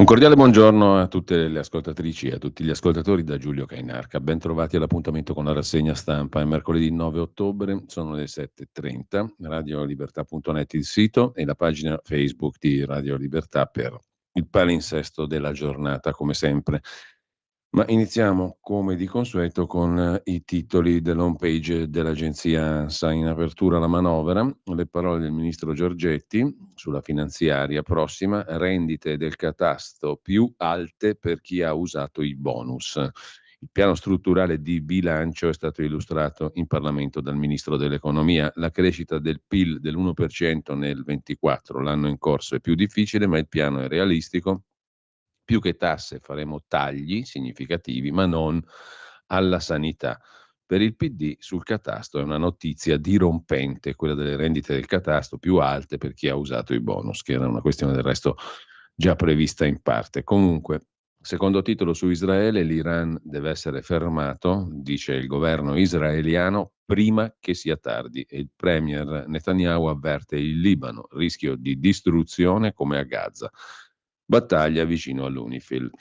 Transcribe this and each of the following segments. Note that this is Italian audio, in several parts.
Un cordiale buongiorno a tutte le ascoltatrici e a tutti gli ascoltatori da Giulio Cainarca. Ben trovati all'appuntamento con la rassegna stampa. È mercoledì 9 ottobre, sono le 7:30, radiolibertà.net il sito e la pagina Facebook di Radio Libertà per il palinsesto della giornata, come sempre. Ma iniziamo, come di consueto, con i titoli dell'home page dell'agenzia ANSA. In apertura la manovra, le parole del ministro Giorgetti sulla finanziaria prossima, rendite del catasto più alte per chi ha usato i bonus. Il piano strutturale di bilancio è stato illustrato in Parlamento dal ministro dell'Economia. La crescita del PIL dell'1% nel 24, l'anno in corso, è più difficile, ma il piano è realistico. Più che tasse faremo tagli significativi, ma non alla sanità. Per il PD sul catasto è una notizia dirompente, quella delle rendite del catasto più alte per chi ha usato i bonus, che era una questione del resto già prevista in parte. Comunque, secondo titolo su Israele, l'Iran deve essere fermato, dice il governo israeliano, prima che sia tardi, e il premier Netanyahu avverte il Libano, rischio di distruzione come a Gaza. Battaglia vicino all'Unifil.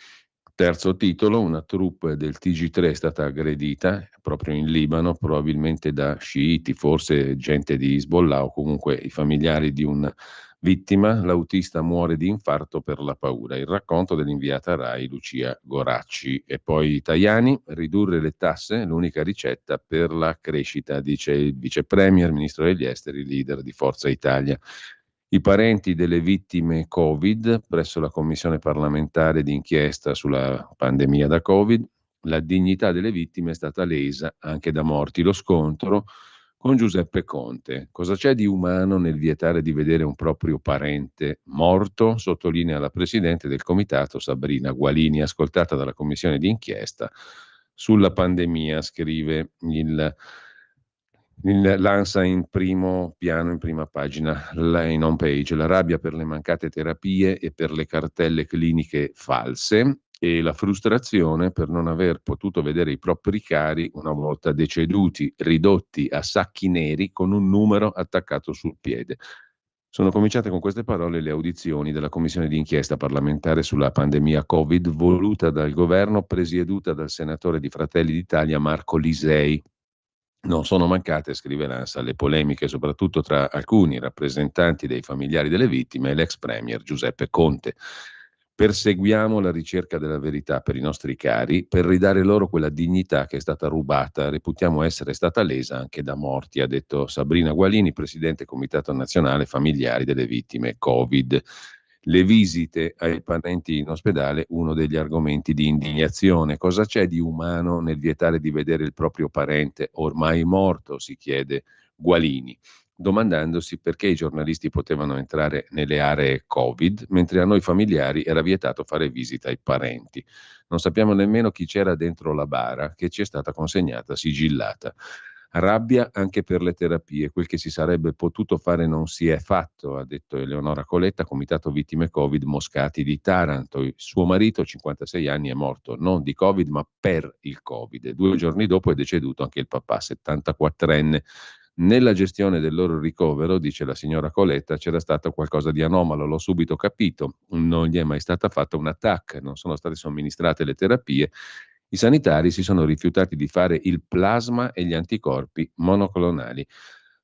Terzo titolo, una troupe del TG3 è stata aggredita proprio in Libano, probabilmente da sciiti, forse gente di Hezbollah o comunque i familiari di una vittima. L'autista muore di infarto per la paura. Il racconto dell'inviata Rai Lucia Goracci. E poi Tajani, ridurre le tasse, l'unica ricetta per la crescita, dice il vice premier, ministro degli esteri, leader di Forza Italia. I parenti delle vittime Covid presso la commissione parlamentare d'inchiesta sulla pandemia da Covid, la dignità delle vittime è stata lesa anche da morti. Lo scontro con Giuseppe Conte. Cosa c'è di umano nel vietare di vedere un proprio parente morto? Sottolinea la presidente del comitato Sabrina Gualini, ascoltata dalla commissione d'inchiesta sulla pandemia, scrive l'ANSA in primo piano, in prima pagina, in home page. La rabbia per le mancate terapie e per le cartelle cliniche false e la frustrazione per non aver potuto vedere i propri cari una volta deceduti, ridotti a sacchi neri con un numero attaccato sul piede. Sono cominciate con queste parole le audizioni della commissione d'inchiesta parlamentare sulla pandemia Covid voluta dal governo, presieduta dal senatore di Fratelli d'Italia Marco Lisei. Non sono mancate, scrive l'ANSA, le polemiche soprattutto tra alcuni rappresentanti dei familiari delle vittime e l'ex premier Giuseppe Conte. Perseguiamo la ricerca della verità per i nostri cari, per ridare loro quella dignità che è stata rubata, reputiamo essere stata lesa anche da morti, ha detto Sabrina Gualini, presidente Comitato Nazionale Familiari delle Vittime Covid. Le visite ai parenti in ospedale, uno degli argomenti di indignazione. Cosa c'è di umano nel vietare di vedere il proprio parente ormai morto, si chiede Gualini, domandandosi perché i giornalisti potevano entrare nelle aree Covid, mentre a noi familiari era vietato fare visita ai parenti. Non sappiamo nemmeno chi c'era dentro la bara che ci è stata consegnata sigillata. Rabbia anche per le terapie, quel che si sarebbe potuto fare non si è fatto, ha detto Eleonora Coletta, Comitato Vittime Covid Moscati di Taranto. Il suo marito, 56 anni, è morto non di Covid ma per il Covid e 2 giorni dopo è deceduto anche il papà, 74enne. Nella gestione del loro ricovero, dice la signora Coletta, c'era stato qualcosa di anomalo, l'ho subito capito, non gli è mai stata fatta un TAC, non sono state somministrate le terapie. I sanitari si sono rifiutati di fare il plasma e gli anticorpi monoclonali.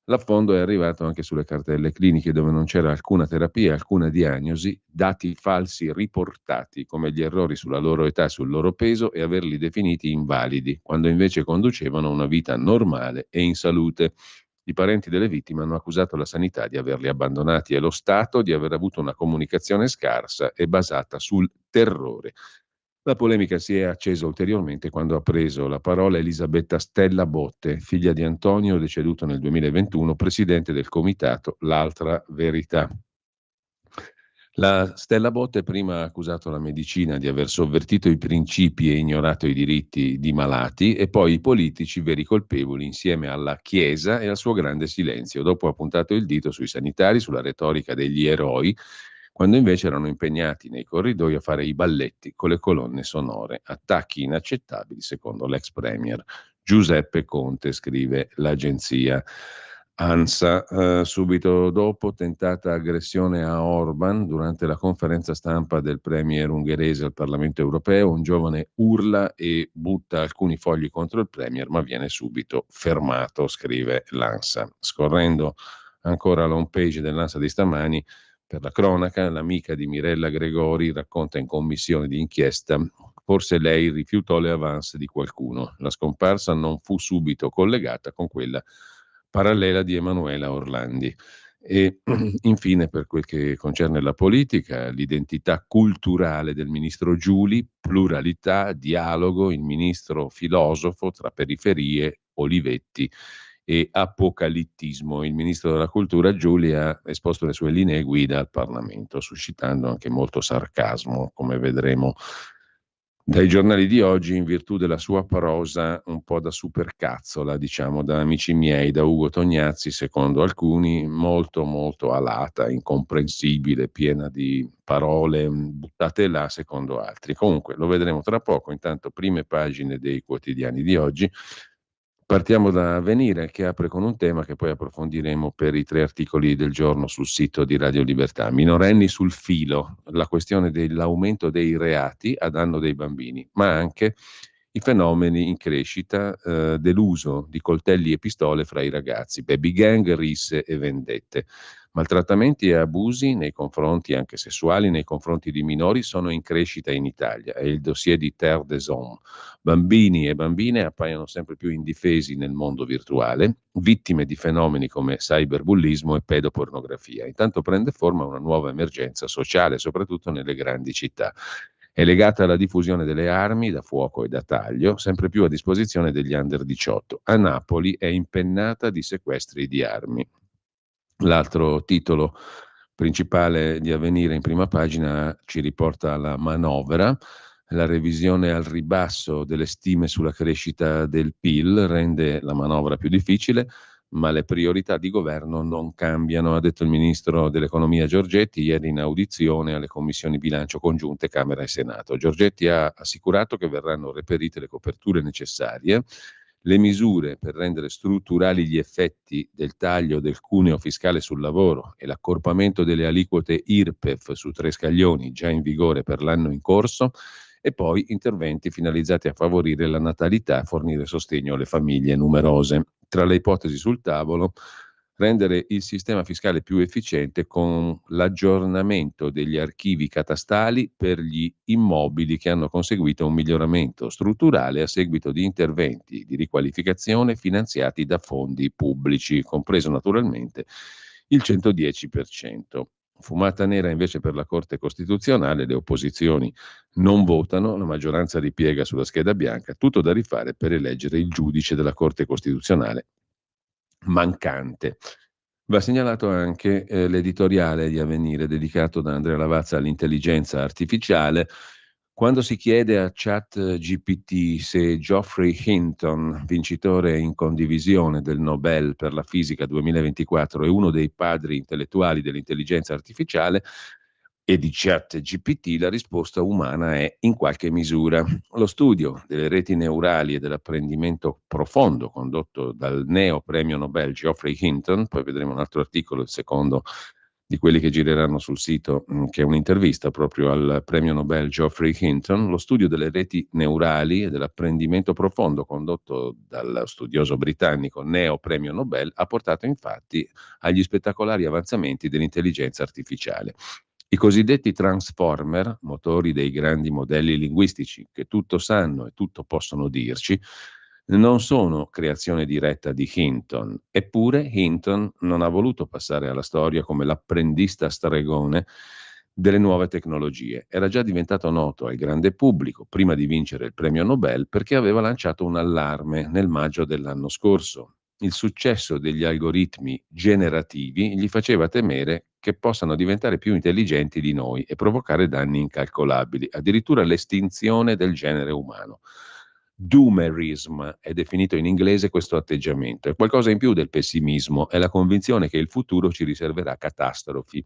L'affondo è arrivato anche sulle cartelle cliniche dove non c'era alcuna terapia, alcuna diagnosi, dati falsi riportati come gli errori sulla loro età e sul loro peso e averli definiti invalidi, quando invece conducevano una vita normale e in salute. I parenti delle vittime hanno accusato la sanità di averli abbandonati e lo Stato di aver avuto una comunicazione scarsa e basata sul terrore. La polemica si è accesa ulteriormente quando ha preso la parola Elisabetta Stella Botte, figlia di Antonio, deceduto nel 2021, presidente del comitato L'Altra Verità. La Stella Botte prima ha accusato la medicina di aver sovvertito i principi e ignorato i diritti di malati e poi i politici veri colpevoli insieme alla Chiesa e al suo grande silenzio. Dopo ha puntato il dito sui sanitari, sulla retorica degli eroi, quando invece erano impegnati nei corridoi a fare i balletti con le colonne sonore. Attacchi inaccettabili secondo l'ex premier Giuseppe Conte, scrive l'agenzia ANSA, subito dopo tentata aggressione a Orban durante la conferenza stampa del premier ungherese al Parlamento europeo, un giovane urla e butta alcuni fogli contro il premier, ma viene subito fermato, scrive l'ANSA. Scorrendo ancora l'home page dell'ANSA di stamani, per la cronaca, l'amica di Mirella Gregori racconta in commissione di inchiesta: forse lei rifiutò le avance di qualcuno. La scomparsa non fu subito collegata con quella parallela di Emanuela Orlandi. E infine, per quel che concerne la politica, l'identità culturale del ministro Giuli, pluralità, dialogo, il ministro filosofo tra periferie, Olivetti e apocalittismo. Il ministro della cultura Giuli ha esposto le sue linee guida al Parlamento, suscitando anche molto sarcasmo, come vedremo dai giornali di oggi, in virtù della sua prosa un po' da supercazzola, diciamo, da amici miei, da Ugo Tognazzi, secondo alcuni, molto molto alata, incomprensibile, piena di parole buttate là, secondo altri. Comunque, lo vedremo tra poco. Intanto, prime pagine dei quotidiani di oggi. Partiamo da Avvenire, che apre con un tema che poi approfondiremo per i 3 articoli del giorno sul sito di Radio Libertà. Minorenni sul filo, la questione dell'aumento dei reati a danno dei bambini, ma anche i fenomeni in crescita dell'uso di coltelli e pistole fra i ragazzi, baby gang, risse e vendette. Maltrattamenti e abusi nei confronti, anche sessuali, nei confronti di minori sono in crescita in Italia. È il dossier di Terre des Hommes. Bambini e bambine appaiono sempre più indifesi nel mondo virtuale, vittime di fenomeni come cyberbullismo e pedopornografia. Intanto prende forma una nuova emergenza sociale, soprattutto nelle grandi città. È legata alla diffusione delle armi da fuoco e da taglio, sempre più a disposizione degli under 18. A Napoli è impennata di sequestri di armi. L'altro titolo principale di Avvenire in prima pagina ci riporta alla manovra. La revisione al ribasso delle stime sulla crescita del PIL rende la manovra più difficile, ma le priorità di governo non cambiano, ha detto il ministro dell'economia Giorgetti ieri in audizione alle commissioni bilancio congiunte Camera e Senato. Giorgetti ha assicurato che verranno reperite le coperture necessarie. Le misure per rendere strutturali gli effetti del taglio del cuneo fiscale sul lavoro e l'accorpamento delle aliquote IRPEF su 3 scaglioni già in vigore per l'anno in corso, e poi interventi finalizzati a favorire la natalità e fornire sostegno alle famiglie numerose. Tra le ipotesi sul tavolo, rendere il sistema fiscale più efficiente con l'aggiornamento degli archivi catastali per gli immobili che hanno conseguito un miglioramento strutturale a seguito di interventi di riqualificazione finanziati da fondi pubblici, compreso naturalmente il 110%. Fumata nera invece per la Corte Costituzionale, le opposizioni non votano, la maggioranza ripiega sulla scheda bianca, tutto da rifare per eleggere il giudice della Corte Costituzionale mancante. Va segnalato anche l'editoriale di Avvenire dedicato da Andrea Lavazza all'intelligenza artificiale. Quando si chiede a ChatGPT se Geoffrey Hinton, vincitore in condivisione del Nobel per la fisica 2024, è uno dei padri intellettuali dell'intelligenza artificiale e di ChatGPT, la risposta umana è in qualche misura. Lo studio delle reti neurali e dell'apprendimento profondo condotto dal neo premio Nobel Geoffrey Hinton, poi vedremo un altro articolo, il secondo di quelli che gireranno sul sito, che è un'intervista proprio al premio Nobel Geoffrey Hinton. Lo studio delle reti neurali e dell'apprendimento profondo condotto dal studioso britannico neo premio Nobel ha portato infatti agli spettacolari avanzamenti dell'intelligenza artificiale. I cosiddetti transformer, motori dei grandi modelli linguistici che tutto sanno e tutto possono dirci, non sono creazione diretta di Hinton, eppure Hinton non ha voluto passare alla storia come l'apprendista stregone delle nuove tecnologie. Era già diventato noto al grande pubblico prima di vincere il premio Nobel perché aveva lanciato un allarme nel maggio dell'anno scorso. Il successo degli algoritmi generativi gli faceva temere che possano diventare più intelligenti di noi e provocare danni incalcolabili, addirittura l'estinzione del genere umano. Doomerism è definito in inglese questo atteggiamento. È qualcosa in più del pessimismo, è la convinzione che il futuro ci riserverà catastrofi.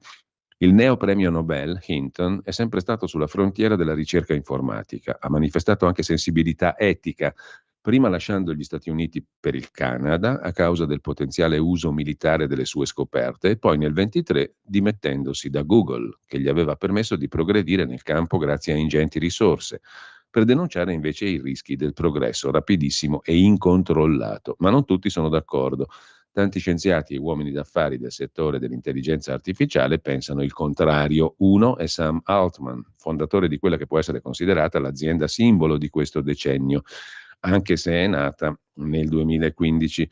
Il neo premio Nobel, Hinton, è sempre stato sulla frontiera della ricerca informatica. Ha manifestato anche sensibilità etica prima lasciando gli Stati Uniti per il Canada a causa del potenziale uso militare delle sue scoperte e poi nel 23 dimettendosi da Google, che gli aveva permesso di progredire nel campo grazie a ingenti risorse, per denunciare invece i rischi del progresso rapidissimo e incontrollato. Ma non tutti sono d'accordo. Tanti scienziati e uomini d'affari del settore dell'intelligenza artificiale pensano il contrario. Uno è Sam Altman, fondatore di quella che può essere considerata l'azienda simbolo di questo decennio, anche se è nata nel 2015.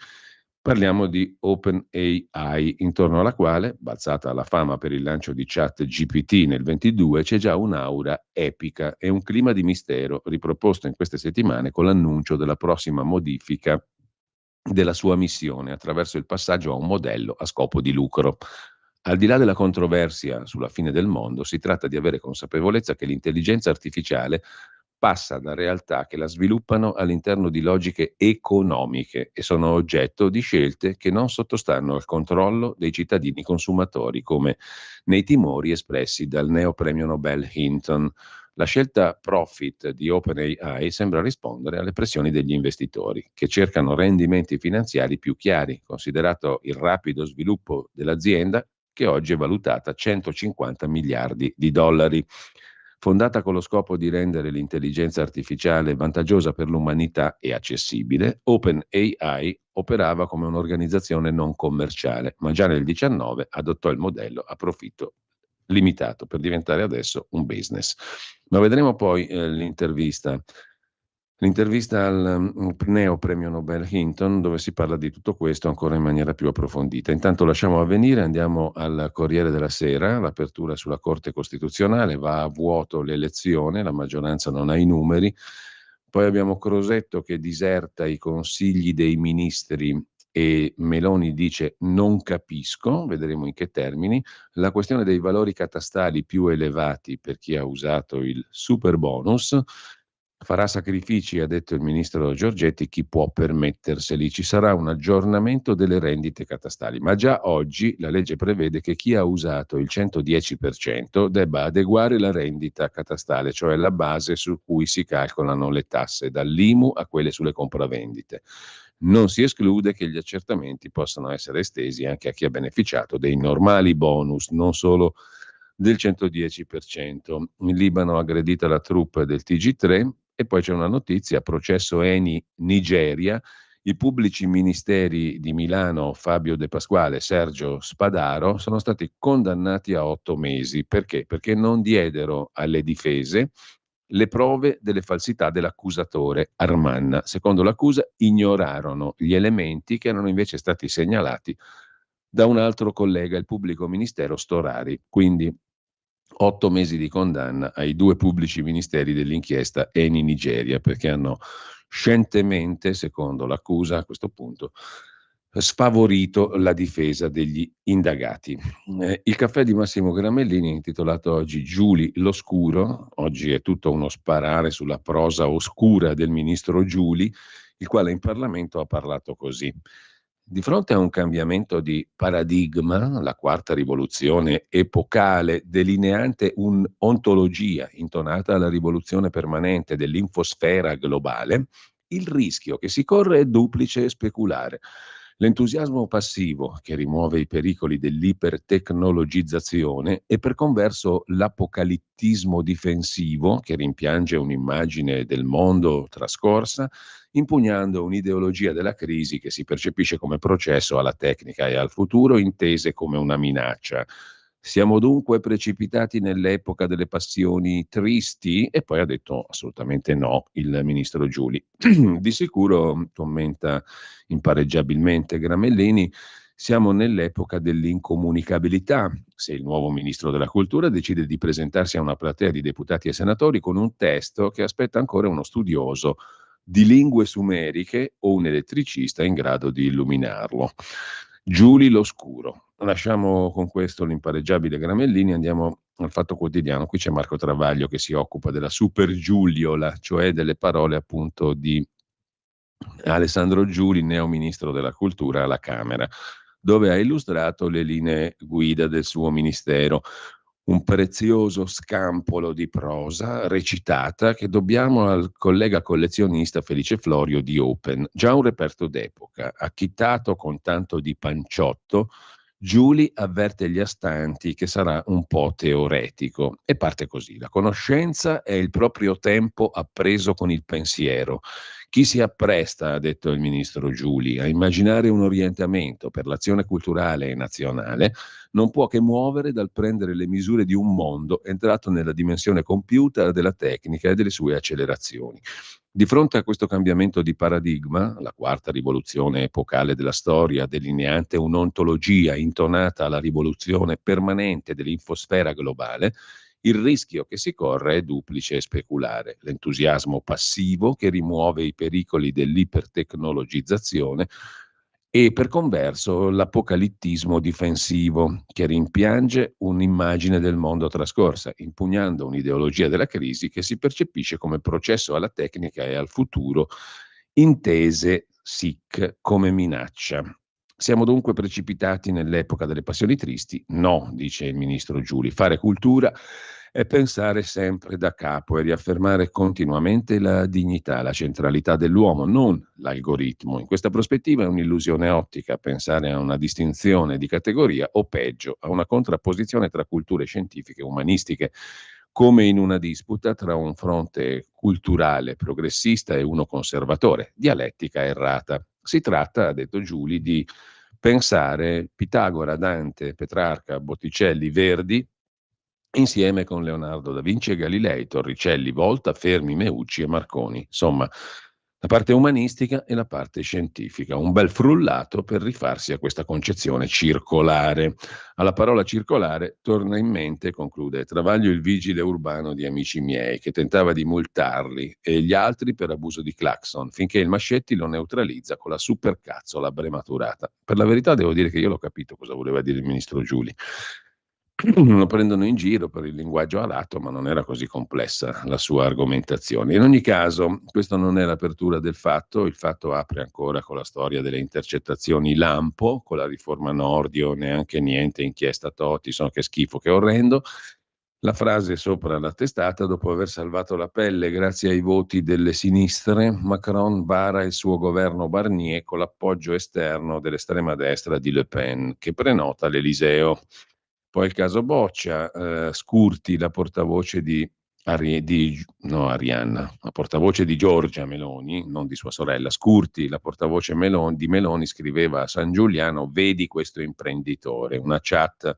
Parliamo di OpenAI, intorno alla quale, balzata alla fama per il lancio di ChatGPT nel 22, c'è già un'aura epica e un clima di mistero riproposto in queste settimane con l'annuncio della prossima modifica della sua missione attraverso il passaggio a un modello a scopo di lucro. Al di là della controversia sulla fine del mondo, si tratta di avere consapevolezza che l'intelligenza artificiale passa da realtà che la sviluppano all'interno di logiche economiche e sono oggetto di scelte che non sottostanno al controllo dei cittadini consumatori, come nei timori espressi dal neo premio Nobel Hinton. La scelta profit di OpenAI sembra rispondere alle pressioni degli investitori, che cercano rendimenti finanziari più chiari, considerato il rapido sviluppo dell'azienda, che oggi è valutata a 150 miliardi di dollari. Fondata con lo scopo di rendere l'intelligenza artificiale vantaggiosa per l'umanità e accessibile, OpenAI operava come un'organizzazione non commerciale, ma già nel 19 adottò il modello a profitto limitato per diventare adesso un business. Ma vedremo poi l'intervista al neo premio Nobel Hinton, dove si parla di tutto questo ancora in maniera più approfondita. Intanto lasciamo avvenire, andiamo al Corriere della Sera, l'apertura sulla Corte Costituzionale, va a vuoto l'elezione, la maggioranza non ha i numeri. Poi abbiamo Crosetto che diserta i consigli dei ministri e Meloni dice non capisco, vedremo in che termini. La questione dei valori catastali più elevati per chi ha usato il super bonus. Farà sacrifici, ha detto il ministro Giorgetti, chi può permetterseli. Ci sarà un aggiornamento delle rendite catastali, ma già oggi la legge prevede che chi ha usato il 110% debba adeguare la rendita catastale, cioè la base su cui si calcolano le tasse, dall'IMU a quelle sulle compravendite. Non si esclude che gli accertamenti possano essere estesi anche a chi ha beneficiato dei normali bonus, non solo del 110%. In Libano aggredita la troupe del TG3 e poi c'è una notizia, processo Eni Nigeria, i pubblici ministeri di Milano Fabio De Pasquale e Sergio Spadaro sono stati condannati a 8 mesi. Perché? Perché non diedero alle difese le prove delle falsità dell'accusatore Armanna. Secondo l'accusa ignorarono gli elementi che erano invece stati segnalati da un altro collega, il pubblico ministero Storari. Quindi 8 mesi di condanna ai due pubblici ministeri dell'inchiesta Eni Nigeria, perché hanno scientemente, secondo l'accusa a questo punto, sfavorito la difesa degli indagati. Il caffè di Massimo Gramellini, intitolato oggi Giuli l'Oscuro, oggi è tutto uno sparare sulla prosa oscura del ministro Giuli, il quale in Parlamento ha parlato così. Di fronte a un cambiamento di paradigma, la quarta rivoluzione epocale, delineante un'ontologia intonata alla rivoluzione permanente dell'infosfera globale, il rischio che si corre è duplice e speculare. L'entusiasmo passivo, che rimuove i pericoli dell'ipertecnologizzazione, e per converso l'apocalittismo difensivo, che rimpiange un'immagine del mondo trascorsa, impugnando un'ideologia della crisi che si percepisce come processo alla tecnica e al futuro, intese come una minaccia. Siamo dunque precipitati nell'epoca delle passioni tristi? E poi ha detto assolutamente no il ministro Giuli. Di sicuro, commenta impareggiabilmente Gramellini, siamo nell'epoca dell'incomunicabilità. Se il nuovo ministro della cultura decide di presentarsi a una platea di deputati e senatori con un testo che aspetta ancora uno studioso di lingue sumeriche o un elettricista in grado di illuminarlo. Giuli l'oscuro. Lasciamo con questo l'impareggiabile Gramellini, andiamo al Fatto Quotidiano. Qui c'è Marco Travaglio che si occupa della super Giuliola, cioè delle parole appunto di Alessandro Giuli, neo ministro della cultura alla Camera, dove ha illustrato le linee guida del suo ministero. un prezioso scampolo di prosa recitata che dobbiamo al collega collezionista Felice Florio di Open, già un reperto d'epoca, acchittato con tanto di panciotto. Giuli avverte gli astanti che sarà un po' teoretico e parte così: la conoscenza è il proprio tempo appreso con il pensiero. Chi si appresta, ha detto il ministro Giuli, a immaginare un orientamento per l'azione culturale e nazionale non può che muovere dal prendere le misure di un mondo entrato nella dimensione compiuta della tecnica e delle sue accelerazioni. Di fronte a questo cambiamento di paradigma, la quarta rivoluzione epocale della storia, delineante un'ontologia intonata alla rivoluzione permanente dell'infosfera globale, il rischio che si corre è duplice e speculare: l'entusiasmo passivo che rimuove i pericoli dell'ipertecnologizzazione e per converso l'apocalittismo difensivo che rimpiange un'immagine del mondo trascorsa, impugnando un'ideologia della crisi che si percepisce come processo alla tecnica e al futuro, intese sic come minaccia. Siamo dunque precipitati nell'epoca delle passioni tristi? No, dice il ministro Giuli. Fare cultura è pensare sempre da capo e riaffermare continuamente la dignità, la centralità dell'uomo, non l'algoritmo. In questa prospettiva è un'illusione ottica pensare a una distinzione di categoria o peggio, a una contrapposizione tra culture scientifiche e umanistiche, come in una disputa tra un fronte culturale progressista e uno conservatore, dialettica errata. Si tratta, ha detto Giuli, di pensare Pitagora, Dante, Petrarca, Botticelli, Verdi insieme con Leonardo da Vinci e Galilei, Torricelli, Volta, Fermi, Meucci e Marconi. Insomma, la parte umanistica e la parte scientifica. Un bel frullato per rifarsi a questa concezione circolare. Alla parola circolare torna in mente, conclude, Travaglio il vigile urbano di Amici miei, che tentava di multarli e gli altri per abuso di clacson, finché il Mascetti lo neutralizza con la supercazzola prematurata. Per la verità devo dire che io l'ho capito cosa voleva dire il ministro Giuli. Lo prendono in giro per il linguaggio alato, ma non era così complessa la sua argomentazione. In ogni caso, questo non è l'apertura del fatto, il fatto apre ancora con la storia delle intercettazioni lampo, con la riforma Nordio, neanche niente, inchiesta Totti, insomma che schifo, che orrendo. La frase sopra la testata: dopo aver salvato la pelle grazie ai voti delle sinistre, Macron vara il suo governo Barnier con l'appoggio esterno dell'estrema destra di Le Pen, che prenota l'Eliseo. Poi il caso Boccia, Scurti, la portavoce Arianna, la portavoce di Giorgia Meloni, non di sua sorella, Scurti, la portavoce di Meloni, scriveva a San Giuliano: vedi questo imprenditore, una chat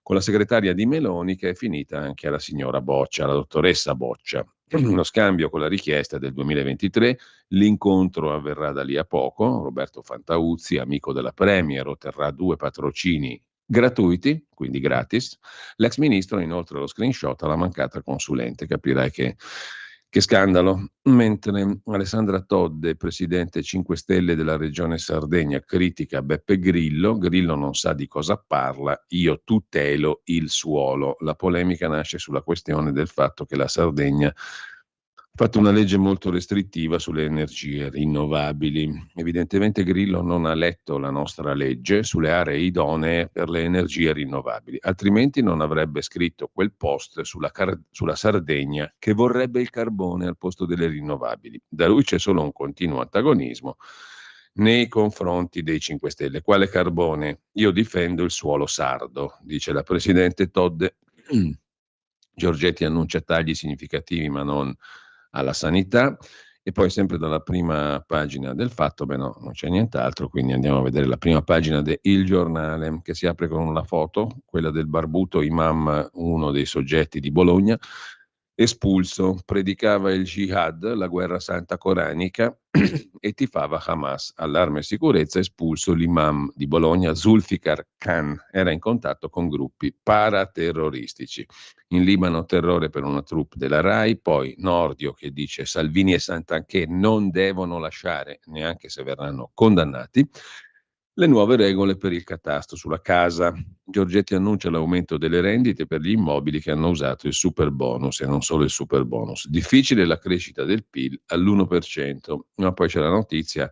con la segretaria di Meloni che è finita anche alla signora Boccia, la dottoressa Boccia. Lo scambio con la richiesta del 2023, l'incontro avverrà da lì a poco. Roberto Fantauzzi, amico della Premier, otterrà 2 patrocini gratuiti, quindi gratis. L'ex ministro ha inoltre lo screenshot alla mancata consulente. Capirai che scandalo. Mentre Alessandra Todde, presidente 5 Stelle della regione Sardegna, critica Beppe Grillo, Grillo non sa di cosa parla, io tutelo il suolo. La polemica nasce sulla questione del fatto che la Sardegna ha fatto una legge molto restrittiva sulle energie rinnovabili. Evidentemente Grillo non ha letto la nostra legge sulle aree idonee per le energie rinnovabili, altrimenti non avrebbe scritto quel post sulla Sardegna che vorrebbe il carbone al posto delle rinnovabili. Da lui c'è solo un continuo antagonismo nei confronti dei 5 Stelle. Quale carbone? Io difendo il suolo sardo, dice la presidente Todde. Giorgetti annuncia tagli significativi ma non alla sanità. E poi sempre dalla prima pagina del Fatto, beh no, non c'è nient'altro, quindi andiamo a vedere la prima pagina de Il Giornale, che si apre con una foto, quella del barbuto imam, uno dei soggetti di Bologna, espulso, predicava il jihad, la guerra santa coranica, e tifava Hamas. Allarme e sicurezza, espulso l'imam di Bologna, Zulfikar Khan, era in contatto con gruppi paraterroristici. In Libano terrore per una troupe della RAI, poi Nordio che dice Salvini e Santanchè non devono lasciare, neanche se verranno condannati, le nuove regole per il catasto sulla casa. Giorgetti annuncia l'aumento delle rendite per gli immobili che hanno usato il super bonus e non solo il super bonus. Difficile la crescita del PIL all'1%, ma poi c'è la notizia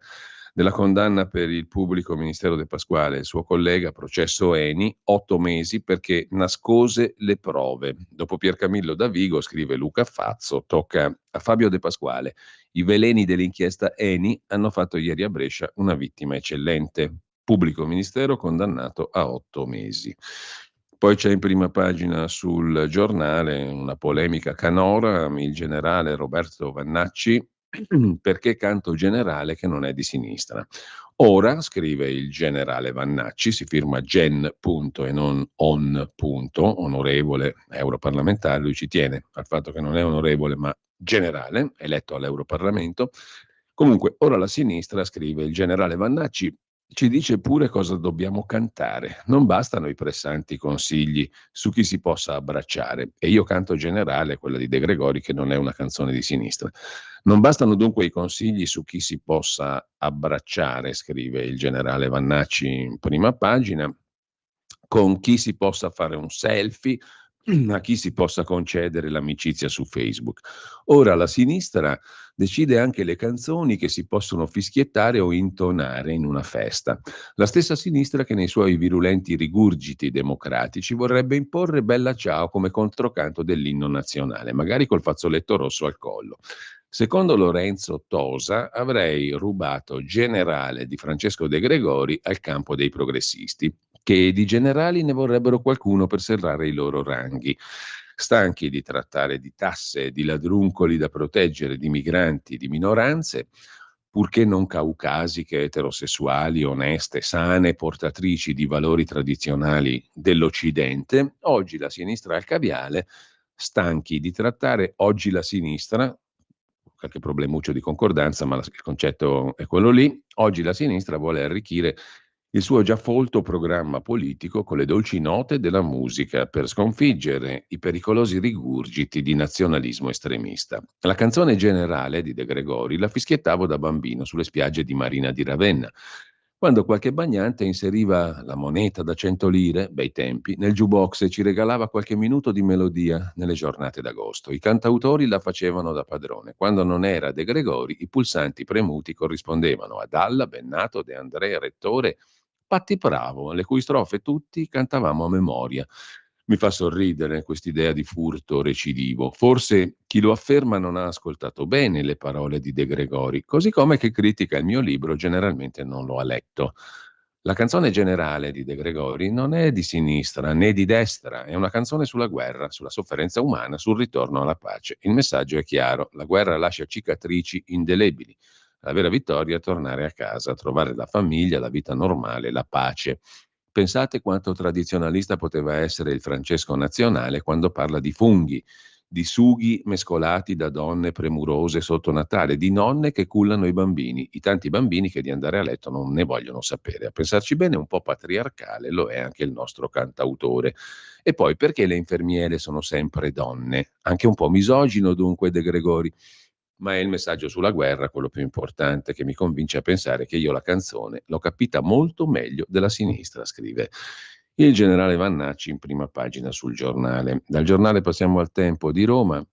Della condanna per il pubblico ministero De Pasquale e il suo collega, processo Eni, 8 mesi perché nascose le prove. Dopo Piercamillo Davigo, scrive Luca Fazzo, tocca a Fabio De Pasquale. I veleni dell'inchiesta Eni hanno fatto ieri a Brescia una vittima eccellente. Pubblico ministero condannato a 8 mesi. Poi c'è in prima pagina sul giornale una polemica canora, il generale Roberto Vannacci, perché canto generale che non è di sinistra. Ora, scrive il generale Vannacci, si firma gen punto e non on punto, onorevole europarlamentare, lui ci tiene al fatto che non è onorevole ma generale, eletto all'Europarlamento. Comunque, ora la sinistra, scrive il generale Vannacci, ci dice pure cosa dobbiamo cantare. Non bastano i pressanti consigli su chi si possa abbracciare. E io canto generale, quella di De Gregori, che non è una canzone di sinistra. Non bastano dunque i consigli su chi si possa abbracciare, scrive il generale Vannacci in prima pagina, con chi si possa fare un selfie, a chi si possa concedere l'amicizia su Facebook. Ora la sinistra decide anche le canzoni che si possono fischiettare o intonare in una festa. La stessa sinistra che nei suoi virulenti rigurgiti democratici vorrebbe imporre Bella Ciao come controcanto dell'inno nazionale, magari col fazzoletto rosso al collo. Secondo Lorenzo Tosa avrei rubato generale di Francesco De Gregori al campo dei progressisti, che di generali ne vorrebbero qualcuno per serrare i loro ranghi. Stanchi di trattare di tasse e di ladruncoli da proteggere, di migranti, di minoranze, purché non caucasiche, eterosessuali, oneste, sane, portatrici di valori tradizionali dell'Occidente, oggi la sinistra al caviale, stanchi di trattare oggi la sinistra, qualche problemuccio di concordanza, ma il concetto è quello lì, oggi la sinistra vuole arricchire il suo già folto programma politico con le dolci note della musica per sconfiggere i pericolosi rigurgiti di nazionalismo estremista. La canzone generale di De Gregori la fischiettavo da bambino sulle spiagge di Marina di Ravenna, quando qualche bagnante inseriva la moneta da 100 lire, bei tempi, nel jukebox e ci regalava qualche minuto di melodia nelle giornate d'agosto. I cantautori la facevano da padrone. Quando non era De Gregori, i pulsanti premuti corrispondevano a Dalla, Bennato, De André, Rettore, Patti Bravo, le cui strofe tutti cantavamo a memoria. Mi fa sorridere quest'idea di furto recidivo. Forse chi lo afferma non ha ascoltato bene le parole di De Gregori, così come chi critica il mio libro generalmente non lo ha letto. La canzone generale di De Gregori non è di sinistra né di destra, è una canzone sulla guerra, sulla sofferenza umana, sul ritorno alla pace. Il messaggio è chiaro, la guerra lascia cicatrici indelebili. La vera vittoria è tornare a casa, trovare la famiglia, la vita normale, la pace. Pensate quanto tradizionalista poteva essere il Francesco Nazionale quando parla di funghi, di sughi mescolati da donne premurose sotto Natale, di nonne che cullano i bambini, i tanti bambini che di andare a letto non ne vogliono sapere. A pensarci bene, un po' patriarcale lo è anche il nostro cantautore. E poi perché le infermiere sono sempre donne? Anche un po' misogino dunque De Gregori, ma è il messaggio sulla guerra quello più importante che mi convince a pensare che io la canzone l'ho capita molto meglio della sinistra, scrive il generale Vannacci in prima pagina sul giornale. Dal giornale passiamo al Tempo di Roma.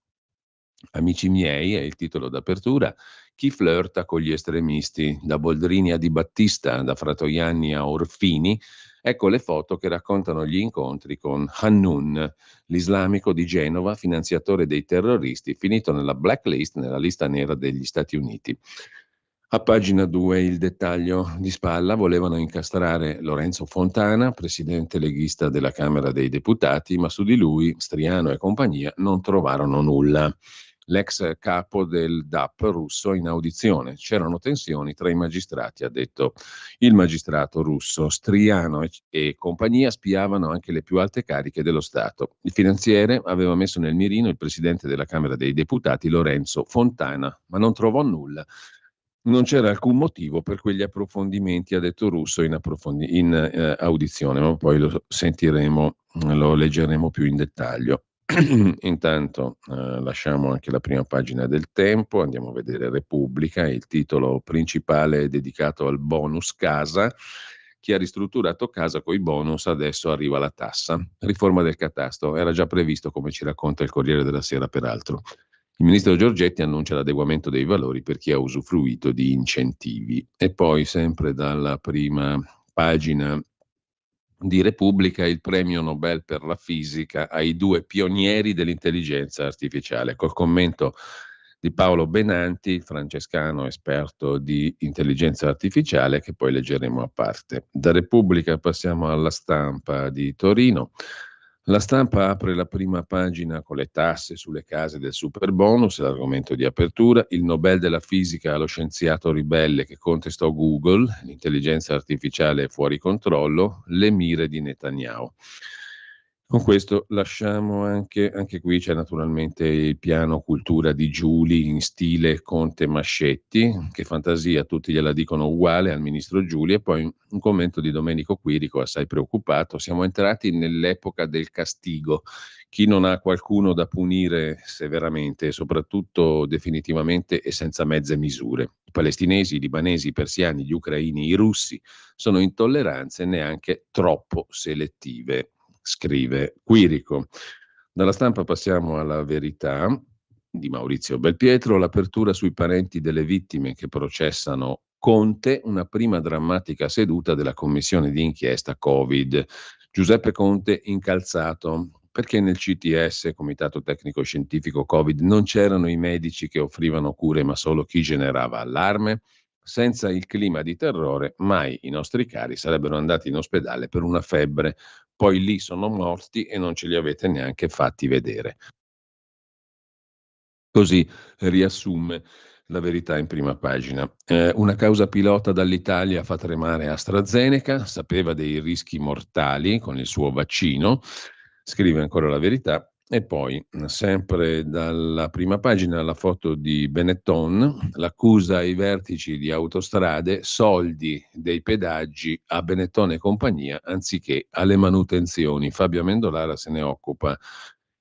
Amici miei, è il titolo d'apertura, chi flirta con gli estremisti, da Boldrini a Di Battista, da Fratoianni a Orfini, ecco le foto che raccontano gli incontri con Hannun, l'islamico di Genova, finanziatore dei terroristi, finito nella blacklist, nella lista nera degli Stati Uniti. A pagina 2 il dettaglio di spalla, volevano incastrare Lorenzo Fontana, presidente leghista della Camera dei Deputati, ma su di lui Striano e compagnia non trovarono nulla. L'ex capo del DAP russo in audizione. C'erano tensioni tra i magistrati, ha detto il magistrato russo. Striano e compagnia spiavano anche le più alte cariche dello Stato. Il finanziere aveva messo nel mirino il presidente della Camera dei Deputati, Lorenzo Fontana, ma non trovò nulla. Non c'era alcun motivo per quegli approfondimenti, ha detto Russo in audizione, ma poi lo sentiremo, lo leggeremo più in dettaglio. Intanto lasciamo anche la prima pagina del Tempo, andiamo a vedere Repubblica, il titolo principale è dedicato al bonus casa. Chi ha ristrutturato casa coi bonus adesso arriva la tassa. Riforma del catasto, era già previsto come ci racconta il Corriere della Sera peraltro. Il ministro Giorgetti annuncia l'adeguamento dei valori per chi ha usufruito di incentivi. E poi, sempre dalla prima pagina di Repubblica, il premio Nobel per la fisica ai due pionieri dell'intelligenza artificiale, col commento di Paolo Benanti, francescano esperto di intelligenza artificiale, che poi leggeremo a parte. Da Repubblica passiamo alla Stampa di Torino. La Stampa apre la prima pagina con le tasse sulle case del superbonus, l'argomento di apertura, il Nobel della fisica allo scienziato ribelle che contestò Google, l'intelligenza artificiale è fuori controllo, le mire di Netanyahu. Con questo lasciamo anche qui c'è naturalmente il piano cultura di Giuli in stile Conte Mascetti, che fantasia, tutti gliela dicono uguale al ministro Giuli, e poi un commento di Domenico Quirico assai preoccupato, siamo entrati nell'epoca del castigo, chi non ha qualcuno da punire severamente, soprattutto definitivamente e senza mezze misure. I palestinesi, i libanesi, i persiani, gli ucraini, i russi sono intolleranze neanche troppo selettive, scrive Quirico. Dalla Stampa passiamo alla Verità di Maurizio Belpietro, l'apertura sui parenti delle vittime che processano Conte, una prima drammatica seduta della commissione di inchiesta Covid. Giuseppe Conte incalzato perché nel CTS, Comitato Tecnico Scientifico Covid, non c'erano i medici che offrivano cure, ma solo chi generava allarme. Senza il clima di terrore, mai i nostri cari sarebbero andati in ospedale per una febbre. Poi lì sono morti e non ce li avete neanche fatti vedere. Così riassume la Verità in prima pagina. Una causa pilota dall'Italia fa tremare AstraZeneca, sapeva dei rischi mortali con il suo vaccino, scrive ancora la Verità. E poi, sempre dalla prima pagina, la foto di Benetton, l'accusa ai vertici di Autostrade, soldi dei pedaggi a Benetton e compagnia anziché alle manutenzioni. Fabio Amendolara se ne occupa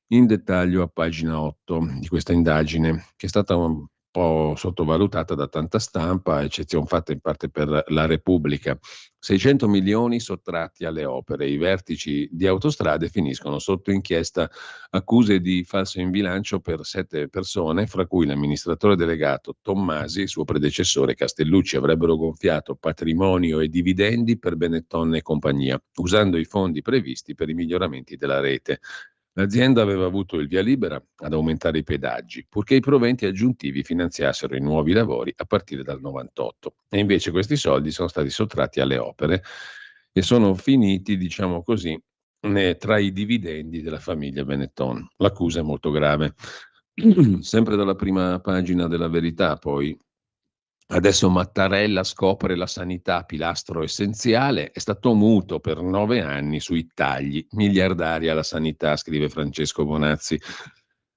in dettaglio a pagina 8 di questa indagine, che è stata un po' sottovalutata da tanta stampa, eccezion fatta in parte per la Repubblica. 600 milioni sottratti alle opere. I vertici di Autostrade finiscono sotto inchiesta, accuse di falso in bilancio per 7 persone, fra cui l'amministratore delegato Tommasi e il suo predecessore Castellucci avrebbero gonfiato patrimonio e dividendi per Benetton e compagnia, usando i fondi previsti per i miglioramenti della rete. L'azienda aveva avuto il via libera ad aumentare i pedaggi, purché i proventi aggiuntivi finanziassero i nuovi lavori a partire dal 98. E invece questi soldi sono stati sottratti alle opere e sono finiti, diciamo così, tra i dividendi della famiglia Benetton. L'accusa è molto grave. Sempre dalla prima pagina della Verità, poi, adesso Mattarella scopre la sanità, pilastro essenziale, è stato muto per 9 anni sui tagli miliardari alla sanità, scrive Francesco Bonazzi.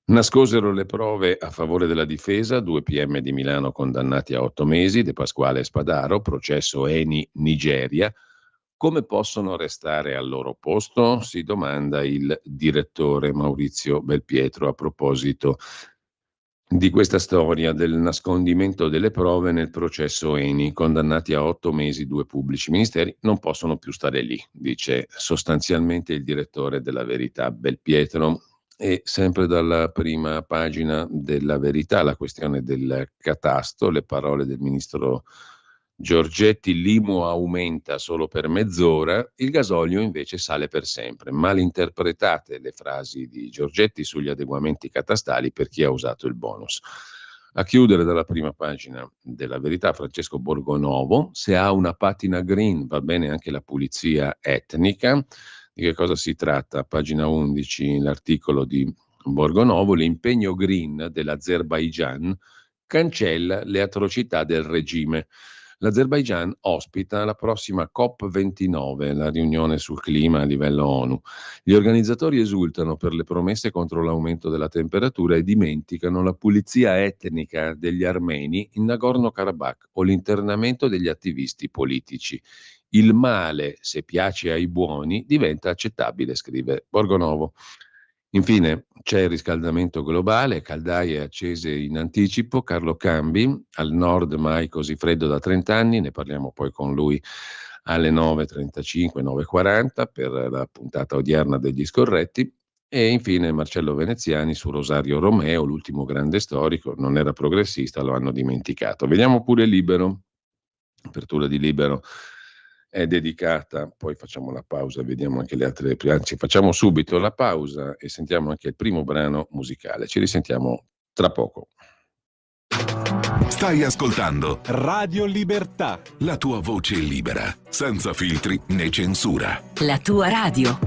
Nascosero le prove a favore della difesa, 2 PM di Milano condannati a 8 mesi, De Pasquale e Spadaro, processo Eni Nigeria. Come possono restare al loro posto? Si domanda il direttore Maurizio Belpietro a proposito di questa storia del nascondimento delle prove nel processo Eni, condannati a 8 mesi 2 pubblici ministeri, non possono più stare lì, dice sostanzialmente il direttore della Verità Belpietro. E sempre dalla prima pagina della Verità, la questione del catasto, le parole del ministro Giorgetti, l'IMU aumenta solo per mezz'ora, il gasolio invece sale per sempre. Malinterpretate le frasi di Giorgetti sugli adeguamenti catastali per chi ha usato il bonus. A chiudere dalla prima pagina della Verità, Francesco Borgonovo, se ha una patina green va bene anche la pulizia etnica. Di che cosa si tratta? Pagina 11, l'articolo di Borgonovo, l'impegno green dell'Azerbaigian cancella le atrocità del regime. L'Azerbaigian ospita la prossima COP29, la riunione sul clima a livello ONU. Gli organizzatori esultano per le promesse contro l'aumento della temperatura e dimenticano la pulizia etnica degli armeni in Nagorno-Karabakh o l'internamento degli attivisti politici. Il male, se piace ai buoni, diventa accettabile, scrive Borgonovo. Infine c'è il riscaldamento globale, caldaie accese in anticipo, Carlo Cambi, al nord mai così freddo da 30 anni, ne parliamo poi con lui alle 9.35, 9.40 per la puntata odierna degli scorretti. E infine Marcello Veneziani su Rosario Romeo, l'ultimo grande storico, non era progressista, lo hanno dimenticato. Vediamo pure Libero. L'apertura di Libero è dedicata, poi facciamo la pausa, vediamo anche le altre, anzi facciamo subito la pausa e sentiamo anche il primo brano musicale. Ci risentiamo tra poco. Stai ascoltando Radio Libertà, la tua voce libera, senza filtri né censura. La tua radio.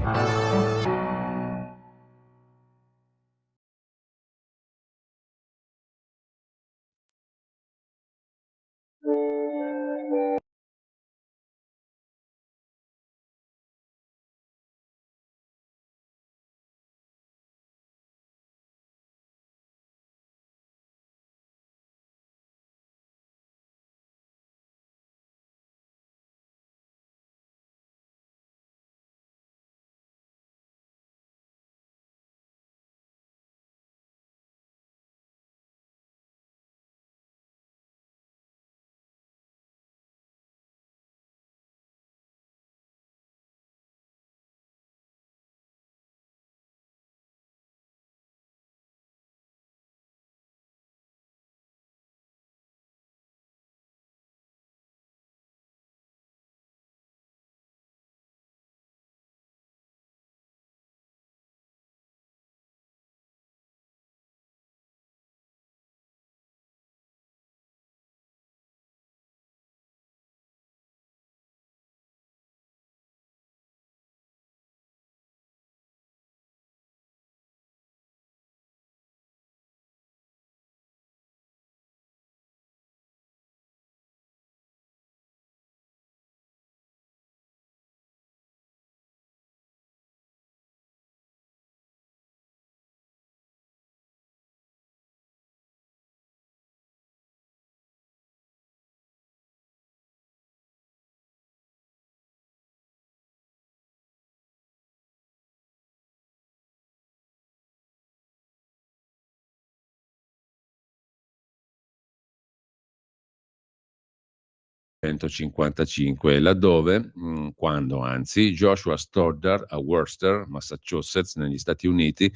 Laddove, quando anzi, Joshua Stoddard a Worcester, Massachusetts, negli Stati Uniti,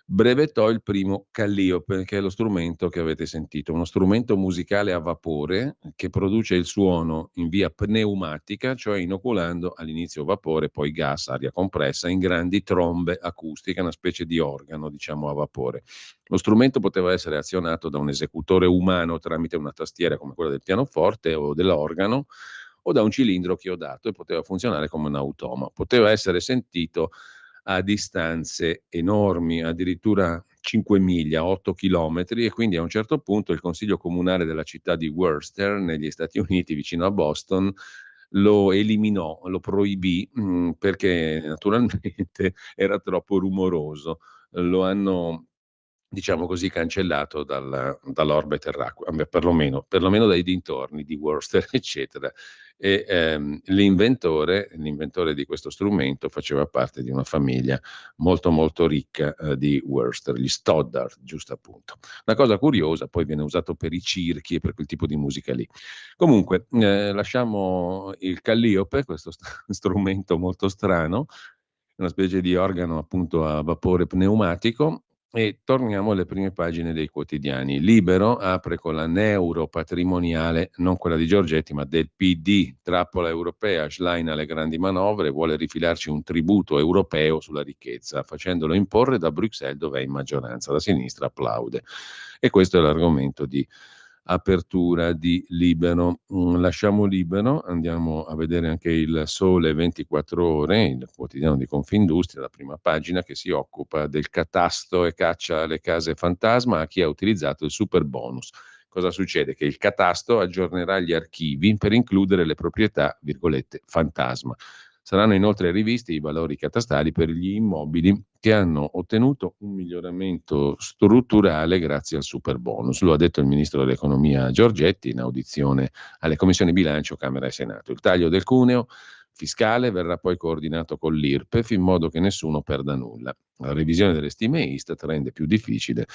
brevettò il primo Calliope, che è lo strumento che avete sentito, uno strumento musicale a vapore che produce il suono in via pneumatica, cioè inoculando all'inizio vapore, poi gas, aria compressa, in grandi trombe acustiche, una specie di organo, diciamo, a vapore. Lo strumento poteva essere azionato da un esecutore umano tramite una tastiera come quella del pianoforte o dell'organo o da un cilindro chiodato e poteva funzionare come un automa. Poteva essere sentito a distanze enormi, addirittura 5 miglia, 8 chilometri, e quindi a un certo punto il Consiglio Comunale della città di Worcester, negli Stati Uniti, vicino a Boston, lo eliminò, lo proibì perché naturalmente era troppo rumoroso. Lo hanno, diciamo così, cancellato dall'orbe terracquea, perlomeno dai dintorni di Worcester, eccetera. E l'inventore di questo strumento faceva parte di una famiglia molto molto ricca di Worcester, gli Stoddard, giusto appunto. Una cosa curiosa, poi viene usato per i circhi e per quel tipo di musica lì. Comunque, lasciamo il Calliope, questo strumento molto strano, una specie di organo appunto a vapore pneumatico, e torniamo alle prime pagine dei quotidiani. Libero apre con la neuropatrimoniale, non quella di Giorgetti, ma del PD, trappola europea, Schlein alle grandi manovre, vuole rifilarci un tributo europeo sulla ricchezza, facendolo imporre da Bruxelles dove è in maggioranza. La sinistra applaude. E questo è l'argomento di apertura di Libero. Lasciamo Libero, andiamo a vedere anche il Sole 24 Ore, il quotidiano di Confindustria, la prima pagina, che si occupa del catasto e caccia alle case fantasma a chi ha utilizzato il super bonus. Cosa succede? Che il catasto aggiornerà gli archivi per includere le proprietà, virgolette, fantasma. Saranno inoltre rivisti i valori catastali per gli immobili che hanno ottenuto un miglioramento strutturale grazie al super bonus. Lo ha detto il ministro dell'economia Giorgetti in audizione alle commissioni bilancio Camera e Senato. Il taglio del cuneo fiscale verrà poi coordinato con l'IRPEF in modo che nessuno perda nulla. La revisione delle stime Istat rende più difficile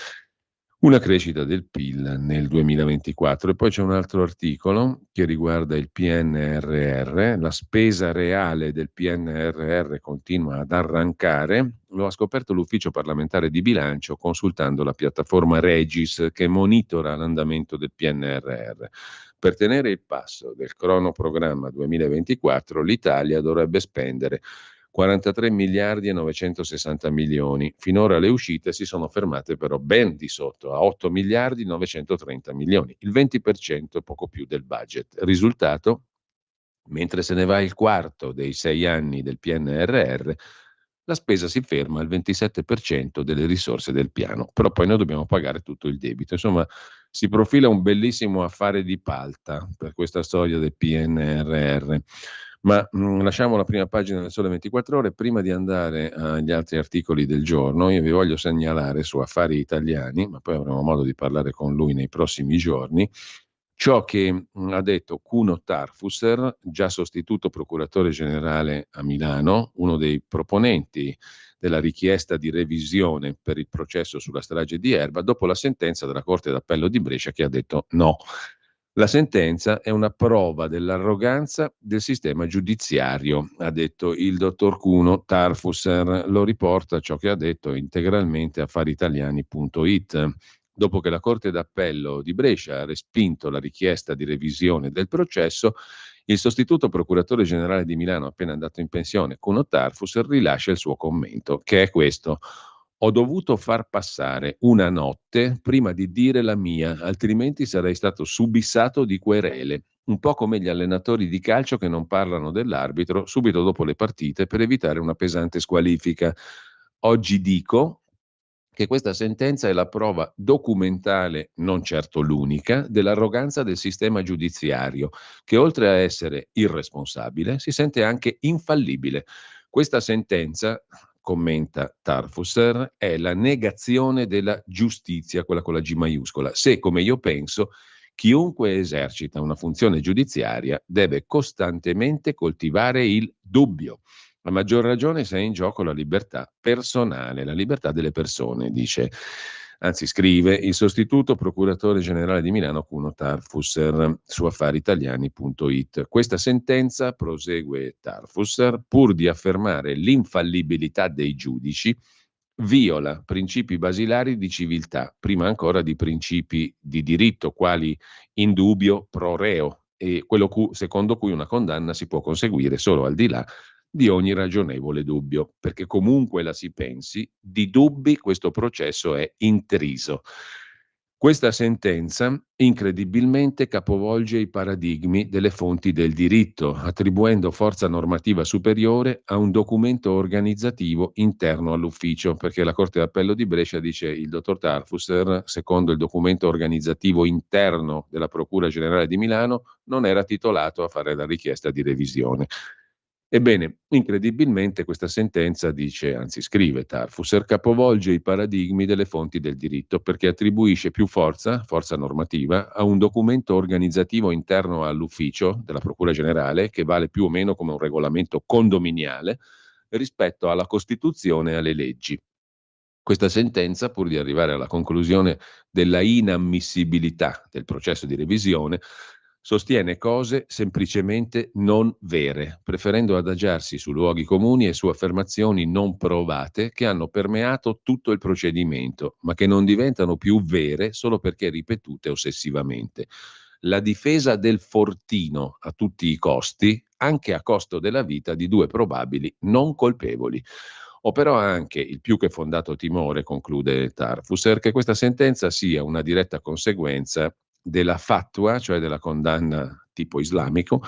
una crescita del PIL nel 2024. E poi c'è un altro articolo che riguarda il PNRR. La spesa reale del PNRR continua ad arrancare. Lo ha scoperto l'Ufficio parlamentare di bilancio consultando la piattaforma Regis che monitora l'andamento del PNRR. Per tenere il passo del cronoprogramma 2024, l'Italia dovrebbe spendere 43 miliardi e 960 milioni. Finora le uscite si sono fermate però ben di sotto, a 8 miliardi e 930 milioni, il 20% poco più del budget. Risultato? Mentre se ne va il quarto dei 6 anni del PNRR, la spesa si ferma al 27% delle risorse del piano, però poi noi dobbiamo pagare tutto il debito. Insomma, si profila un bellissimo affare di palta per questa storia del PNRR. Ma lasciamo la prima pagina del Sole 24 Ore. Prima di andare agli altri articoli del giorno, io vi voglio segnalare su Affari Italiani, ma poi avremo modo di parlare con lui nei prossimi giorni, ciò che ha detto Cuno Tarfusser, già sostituto procuratore generale a Milano, uno dei proponenti della richiesta di revisione per il processo sulla strage di Erba, dopo la sentenza della Corte d'Appello di Brescia che ha detto no. La sentenza è una prova dell'arroganza del sistema giudiziario, ha detto il dottor Cuno Tarfusser. Lo riporta ciò che ha detto integralmente affaritaliani.it. Dopo che la Corte d'Appello di Brescia ha respinto la richiesta di revisione del processo, il sostituto procuratore generale di Milano, appena andato in pensione, Cuno Tarfusser, rilascia il suo commento, che è questo: ho dovuto far passare una notte prima di dire la mia, altrimenti sarei stato subissato di querele. Un po' come gli allenatori di calcio che non parlano dell'arbitro subito dopo le partite per evitare una pesante squalifica. Oggi dico che questa sentenza è la prova documentale, non certo l'unica, dell'arroganza del sistema giudiziario, che oltre a essere irresponsabile, si sente anche infallibile. Questa sentenza, commenta Tarfusser, è la negazione della giustizia, quella con la G maiuscola. Se, come io penso, chiunque esercita una funzione giudiziaria deve costantemente coltivare il dubbio. A maggior ragione se è in gioco la libertà personale, la libertà delle persone, dice, anzi scrive il sostituto procuratore generale di Milano Cuno Tarfusser su affaritaliani.it. Questa sentenza, prosegue Tarfusser, pur di affermare l'infallibilità dei giudici, viola principi basilari di civiltà, prima ancora di principi di diritto, quali indubio pro reo e quello secondo cui una condanna si può conseguire solo al di là di ogni ragionevole dubbio, perché comunque la si pensi, di dubbi questo processo è intriso. Questa sentenza incredibilmente capovolge i paradigmi delle fonti del diritto, attribuendo forza normativa superiore a un documento organizzativo interno all'ufficio, perché la Corte d'Appello di Brescia, dice il dottor Tarfusser, secondo il documento organizzativo interno della Procura Generale di Milano, non era titolato a fare la richiesta di revisione. Ebbene, incredibilmente questa sentenza dice, anzi scrive Tarfusser, capovolge i paradigmi delle fonti del diritto perché attribuisce più forza normativa, a un documento organizzativo interno all'ufficio della Procura Generale, che vale più o meno come un regolamento condominiale, rispetto alla Costituzione e alle leggi. Questa sentenza, pur di arrivare alla conclusione della inammissibilità del processo di revisione, sostiene cose semplicemente non vere, preferendo adagiarsi su luoghi comuni e su affermazioni non provate che hanno permeato tutto il procedimento, ma che non diventano più vere solo perché ripetute ossessivamente. La difesa del fortino a tutti i costi, anche a costo della vita di due probabili non colpevoli. Ho però anche il più che fondato timore, conclude Tarfusser, che questa sentenza sia una diretta conseguenza della fatwa, cioè della condanna tipo islamico,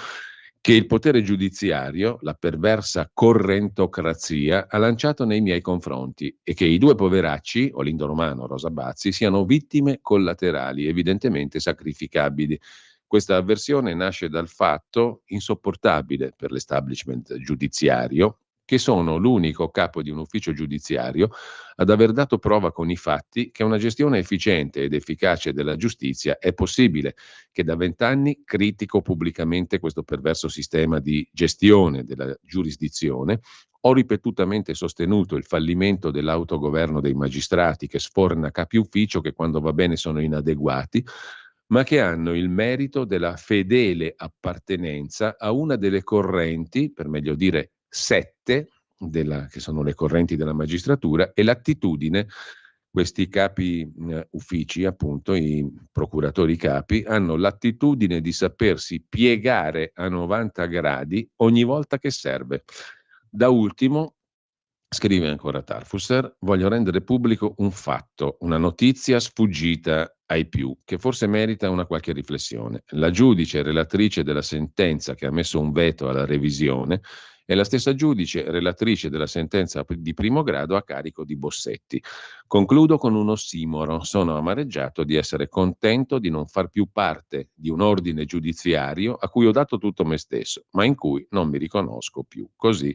che il potere giudiziario, la perversa correntocrazia, ha lanciato nei miei confronti e che i due poveracci, Olindo Romano e Rosa Bazzi, siano vittime collaterali, evidentemente sacrificabili. Questa avversione nasce dal fatto insopportabile per l'establishment giudiziario che sono l'unico capo di un ufficio giudiziario ad aver dato prova con i fatti che una gestione efficiente ed efficace della giustizia è possibile, che da 20 anni critico pubblicamente questo perverso sistema di gestione della giurisdizione. Ho ripetutamente sostenuto il fallimento dell'autogoverno dei magistrati, che sforna capi ufficio che quando va bene sono inadeguati, ma che hanno il merito della fedele appartenenza a una delle correnti, per meglio dire sette, che sono le correnti della magistratura, e l'attitudine, questi capi uffici, appunto, i procuratori capi, hanno l'attitudine di sapersi piegare a 90 gradi ogni volta che serve. Da ultimo, scrive ancora Tarfusser, voglio rendere pubblico un fatto, una notizia sfuggita ai più, che forse merita una qualche riflessione. La giudice relatrice della sentenza che ha messo un veto alla revisione è la stessa giudice relatrice della sentenza di primo grado a carico di Bossetti. Concludo con un ossimoro. Sono amareggiato di essere contento di non far più parte di un ordine giudiziario a cui ho dato tutto me stesso, ma in cui non mi riconosco più. Così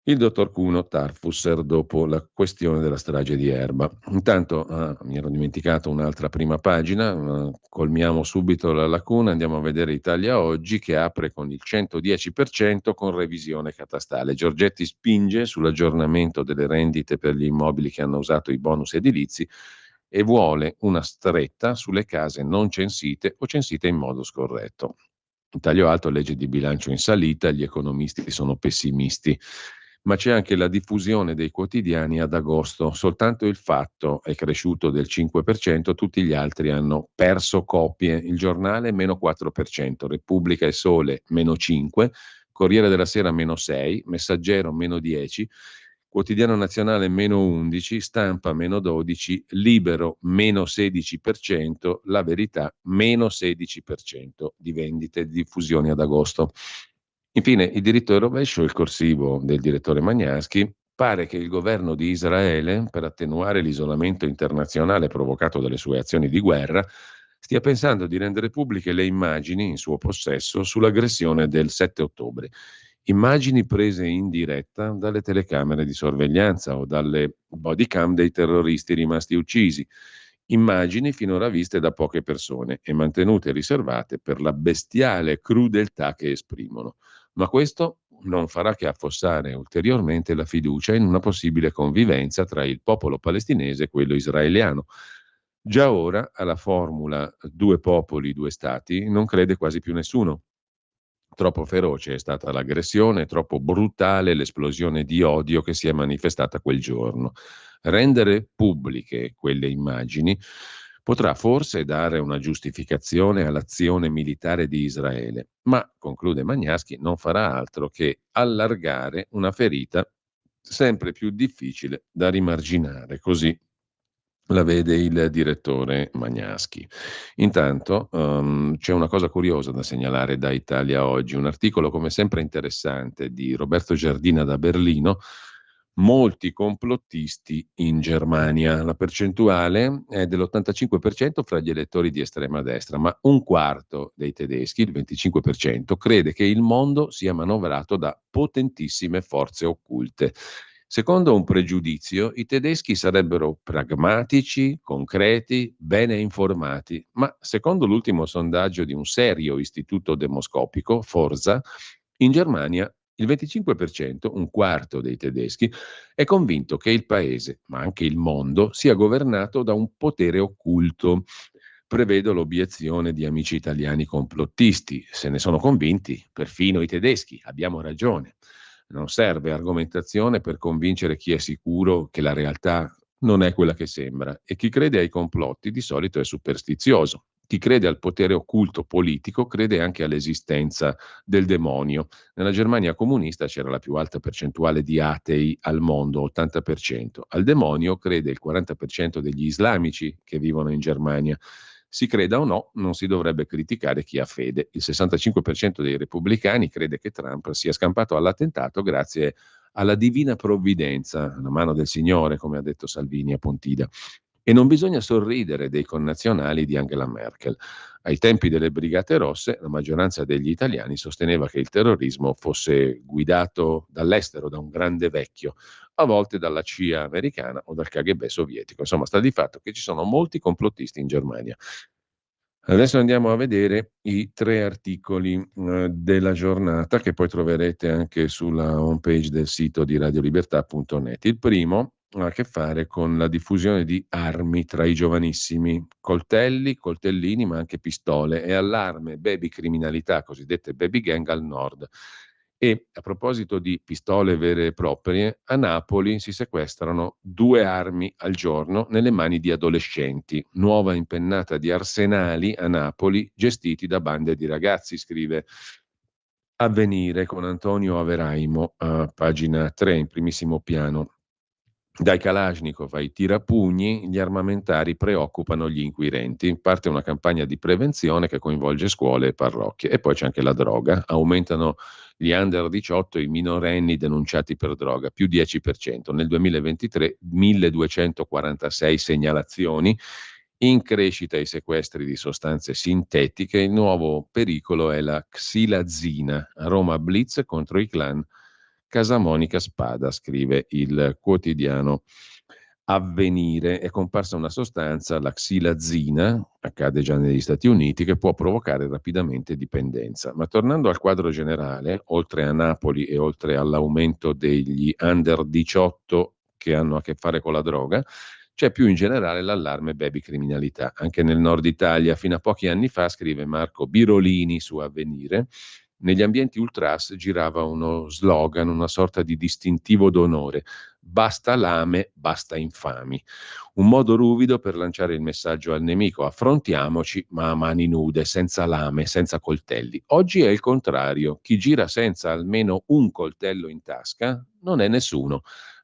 il dottor Kuno Tarfusser dopo la questione della strage di Erba. Intanto mi ero dimenticato un'altra prima pagina, colmiamo subito la lacuna, andiamo a vedere Italia Oggi che apre con il 110% con revisione catastale. Giorgetti spinge sull'aggiornamento delle rendite per gli immobili che hanno usato i bonus edilizi e vuole una stretta sulle case non censite o censite in modo scorretto. In taglio alto, legge di bilancio in salita, gli economisti sono pessimisti, ma c'è anche la diffusione dei quotidiani ad agosto. Soltanto Il Fatto è cresciuto del 5%, tutti gli altri hanno perso copie. Il Giornale meno 4%, Repubblica e Sole meno 5%, Corriere della Sera meno 6%, Messaggero meno 10%, Quotidiano Nazionale meno 11%, Stampa meno 12%, Libero meno 16%, La Verità meno 16% di vendite e diffusioni ad agosto. Infine, il diritto al rovescio, il corsivo del direttore Magnaschi, pare che il governo di Israele, per attenuare l'isolamento internazionale provocato dalle sue azioni di guerra, stia pensando di rendere pubbliche le immagini in suo possesso sull'aggressione del 7 ottobre. Immagini prese in diretta dalle telecamere di sorveglianza o dalle bodycam dei terroristi rimasti uccisi. Immagini finora viste da poche persone e mantenute riservate per la bestiale crudeltà che esprimono. Ma questo non farà che affossare ulteriormente la fiducia in una possibile convivenza tra il popolo palestinese e quello israeliano. Già ora alla formula due popoli, due stati non crede quasi più nessuno. Troppo feroce è stata l'aggressione, troppo brutale l'esplosione di odio che si è manifestata quel giorno. Rendere pubbliche quelle immagini potrà forse dare una giustificazione all'azione militare di Israele, ma, conclude Magnaschi, non farà altro che allargare una ferita sempre più difficile da rimarginare. Così la vede il direttore Magnaschi. Intanto c'è una cosa curiosa da segnalare da Italia Oggi, un articolo come sempre interessante di Roberto Giardina da Berlino, molti complottisti in Germania. La percentuale è dell'85% fra gli elettori di estrema destra, ma un quarto dei tedeschi, il 25%, crede che il mondo sia manovrato da potentissime forze occulte. Secondo un pregiudizio, i tedeschi sarebbero pragmatici, concreti, bene informati, ma secondo l'ultimo sondaggio di un serio istituto demoscopico, Forza, in Germania il 25%, un quarto dei tedeschi, è convinto che il paese, ma anche il mondo, sia governato da un potere occulto. Prevedo l'obiezione di amici italiani complottisti. Se ne sono convinti perfino i tedeschi. Abbiamo ragione. Non serve argomentazione per convincere chi è sicuro che la realtà non è quella che sembra e chi crede ai complotti di solito è superstizioso. Chi crede al potere occulto politico crede anche all'esistenza del demonio. Nella Germania comunista c'era la più alta percentuale di atei al mondo, 80%. Al demonio crede il 40% degli islamici che vivono in Germania. Si creda o no, non si dovrebbe criticare chi ha fede. Il 65% dei repubblicani crede che Trump sia scampato all'attentato grazie alla divina provvidenza, la mano del Signore, come ha detto Salvini a Pontida. E non bisogna sorridere dei connazionali di Angela Merkel. Ai tempi delle Brigate Rosse, la maggioranza degli italiani sosteneva che il terrorismo fosse guidato dall'estero, da un grande vecchio, a volte dalla CIA americana o dal KGB sovietico. Insomma, sta di fatto che ci sono molti complottisti in Germania. Adesso andiamo a vedere i 3 articoli, della giornata che poi troverete anche sulla home page del sito di radiolibertà.net. Il primo ha a che fare con la diffusione di armi tra i giovanissimi, coltelli, coltellini, ma anche pistole e allarme baby criminalità, cosiddette baby gang al nord. E a proposito di pistole vere e proprie, a Napoli si sequestrano 2 armi al giorno nelle mani di adolescenti. Nuova impennata di arsenali a Napoli gestiti da bande di ragazzi, scrive Avvenire con Antonio Averaimo a pagina 3 in primissimo piano. Dai Kalashnikov ai tirapugni, gli armamentari preoccupano gli inquirenti. Parte una campagna di prevenzione che coinvolge scuole e parrocchie. E poi c'è anche la droga. Aumentano gli under 18 e i minorenni denunciati per droga, più 10%. Nel 2023 1246 segnalazioni, in crescita i sequestri di sostanze sintetiche. Il nuovo pericolo è la xilazina. A Roma blitz contro i clan Casamonica Spada, scrive il quotidiano Avvenire. È comparsa una sostanza, la xilazina, accade già negli Stati Uniti, che può provocare rapidamente dipendenza. Ma tornando al quadro generale, oltre a Napoli e oltre all'aumento degli under 18 che hanno a che fare con la droga, c'è più in generale l'allarme baby criminalità. Anche nel nord Italia, fino a pochi anni fa, scrive Marco Birolini su Avvenire, negli ambienti ultras girava uno slogan, una sorta di distintivo d'onore: basta lame, basta infami. Un modo ruvido per lanciare il messaggio al nemico: affrontiamoci, ma a mani nude, senza lame, senza coltelli. Oggi è il contrario: chi gira senza almeno un coltello in tasca non è nessuno.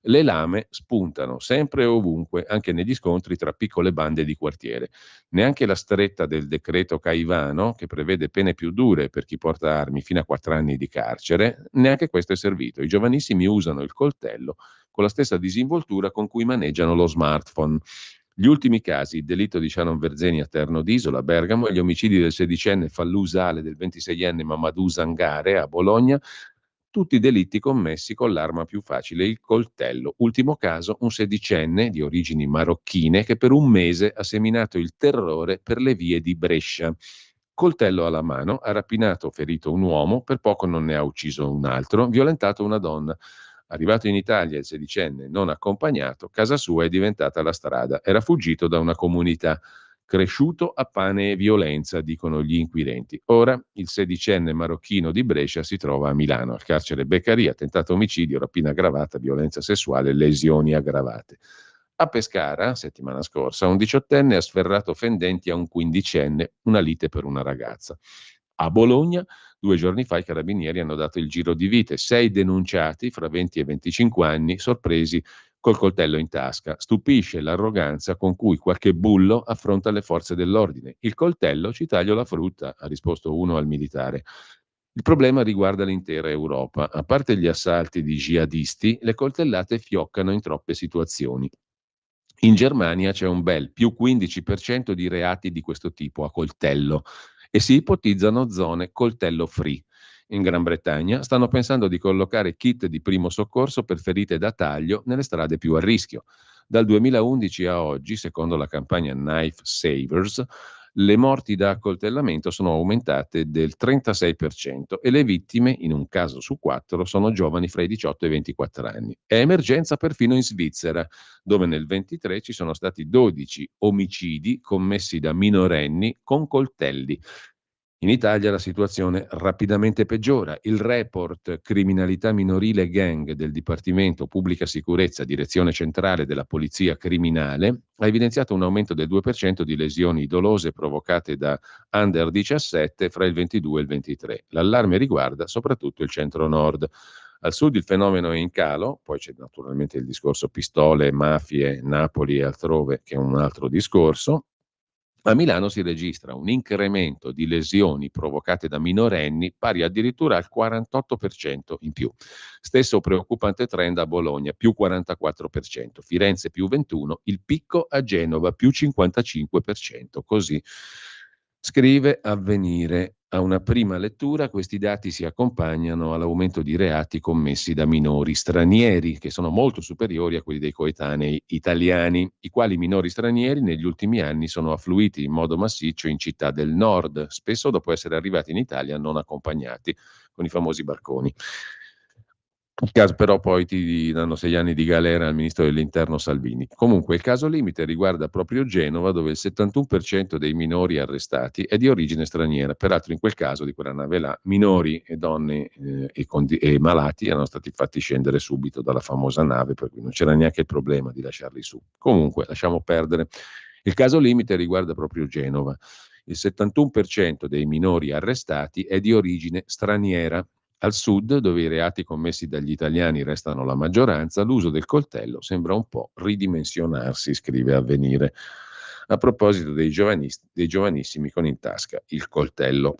Le lame spuntano sempre e ovunque, anche negli scontri tra piccole bande di quartiere. Neanche la stretta del decreto Caivano, che prevede pene più dure per chi porta armi fino a 4 anni di carcere, neanche questo è servito. I giovanissimi usano il coltello con la stessa disinvoltura con cui maneggiano lo smartphone. Gli ultimi casi, il delitto di Sharon Verzeni a Terno d'Isola, Bergamo, e gli omicidi del 16enne Fallusale e del 26enne Mamadou Zangare a Bologna, tutti delitti commessi con l'arma più facile, il coltello. Ultimo caso, un sedicenne di origini marocchine che per un mese ha seminato il terrore per le vie di Brescia. Coltello alla mano, ha rapinato, ferito un uomo, per poco non ne ha ucciso un altro, violentato una donna. Arrivato in Italia il sedicenne, non accompagnato, casa sua è diventata la strada. Era fuggito da una comunità. Cresciuto a pane e violenza, dicono gli inquirenti. Ora il sedicenne marocchino di Brescia si trova a Milano, al carcere Beccaria, tentato omicidio, rapina aggravata, violenza sessuale, lesioni aggravate. A Pescara, settimana scorsa, un diciottenne ha sferrato fendenti a un quindicenne, una lite per una ragazza. A Bologna, 2 giorni fa, i carabinieri hanno dato il giro di vite. 6 denunciati, fra 20 e 25 anni, sorpresi col coltello in tasca. Stupisce l'arroganza con cui qualche bullo affronta le forze dell'ordine. Il coltello ci taglio la frutta, ha risposto uno al militare. Il problema riguarda l'intera Europa. A parte gli assalti di jihadisti, le coltellate fioccano in troppe situazioni. In Germania c'è un bel più 15% di reati di questo tipo a coltello e si ipotizzano zone coltello free. In Gran Bretagna stanno pensando di collocare kit di primo soccorso per ferite da taglio nelle strade più a rischio. Dal 2011 a oggi, secondo la campagna Knife Savers, le morti da accoltellamento sono aumentate del 36% e le vittime, in un caso su 4, sono giovani fra i 18 e i 24 anni. È emergenza perfino in Svizzera, dove nel 23 ci sono stati 12 omicidi commessi da minorenni con coltelli. In Italia la situazione rapidamente peggiora. Il report Criminalità minorile gang del Dipartimento Pubblica Sicurezza, Direzione Centrale della Polizia Criminale, ha evidenziato un aumento del 2% di lesioni dolose provocate da under 17 fra il 22 e il 23. L'allarme riguarda soprattutto il centro-nord. Al sud il fenomeno è in calo, poi c'è naturalmente il discorso pistole, mafie, Napoli e altrove, che è un altro discorso. A Milano si registra un incremento di lesioni provocate da minorenni pari addirittura al 48% in più. Stesso preoccupante trend a Bologna, più 44%, Firenze più 21%, il picco a Genova più 55%. Così scrive Avvenire. A una prima lettura questi dati si accompagnano all'aumento di reati commessi da minori stranieri, che sono molto superiori a quelli dei coetanei italiani, i quali minori stranieri negli ultimi anni sono affluiti in modo massiccio in città del nord, spesso dopo essere arrivati in Italia non accompagnati con i famosi barconi. Il caso però poi ti danno 6 anni di galera al ministro dell'interno Salvini. Comunque il caso limite riguarda proprio Genova, dove il 71% dei minori arrestati è di origine straniera. Peraltro in quel caso di quella nave là, minori e donne e malati erano stati fatti scendere subito dalla famosa nave, per cui non c'era neanche il problema di lasciarli su. Comunque lasciamo perdere. Il caso limite riguarda proprio Genova. Il 71% dei minori arrestati è di origine straniera. Al sud, dove i reati commessi dagli italiani restano la maggioranza, l'uso del coltello sembra un po' ridimensionarsi, scrive Avvenire. A proposito dei giovanissimi con in tasca il coltello.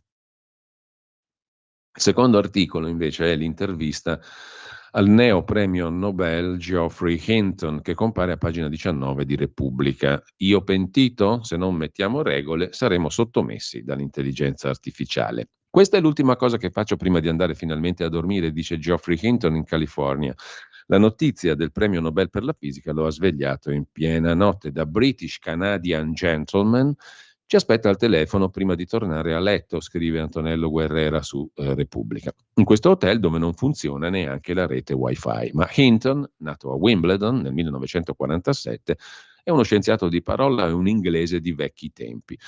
Il secondo articolo invece è l'intervista al neo premio Nobel Geoffrey Hinton, che compare a pagina 19 di Repubblica. Io pentito? Se non mettiamo regole, saremo sottomessi dall'intelligenza artificiale. Questa è l'ultima cosa che faccio prima di andare finalmente a dormire, dice Geoffrey Hinton in California. La notizia del premio Nobel per la fisica lo ha svegliato in piena notte. Da British Canadian Gentleman ci aspetta al telefono prima di tornare a letto, scrive Antonello Guerrera su Repubblica. In questo hotel dove non funziona neanche la rete wifi. Ma Hinton, nato a Wimbledon nel 1947, è uno scienziato di parola e un inglese di vecchi tempi.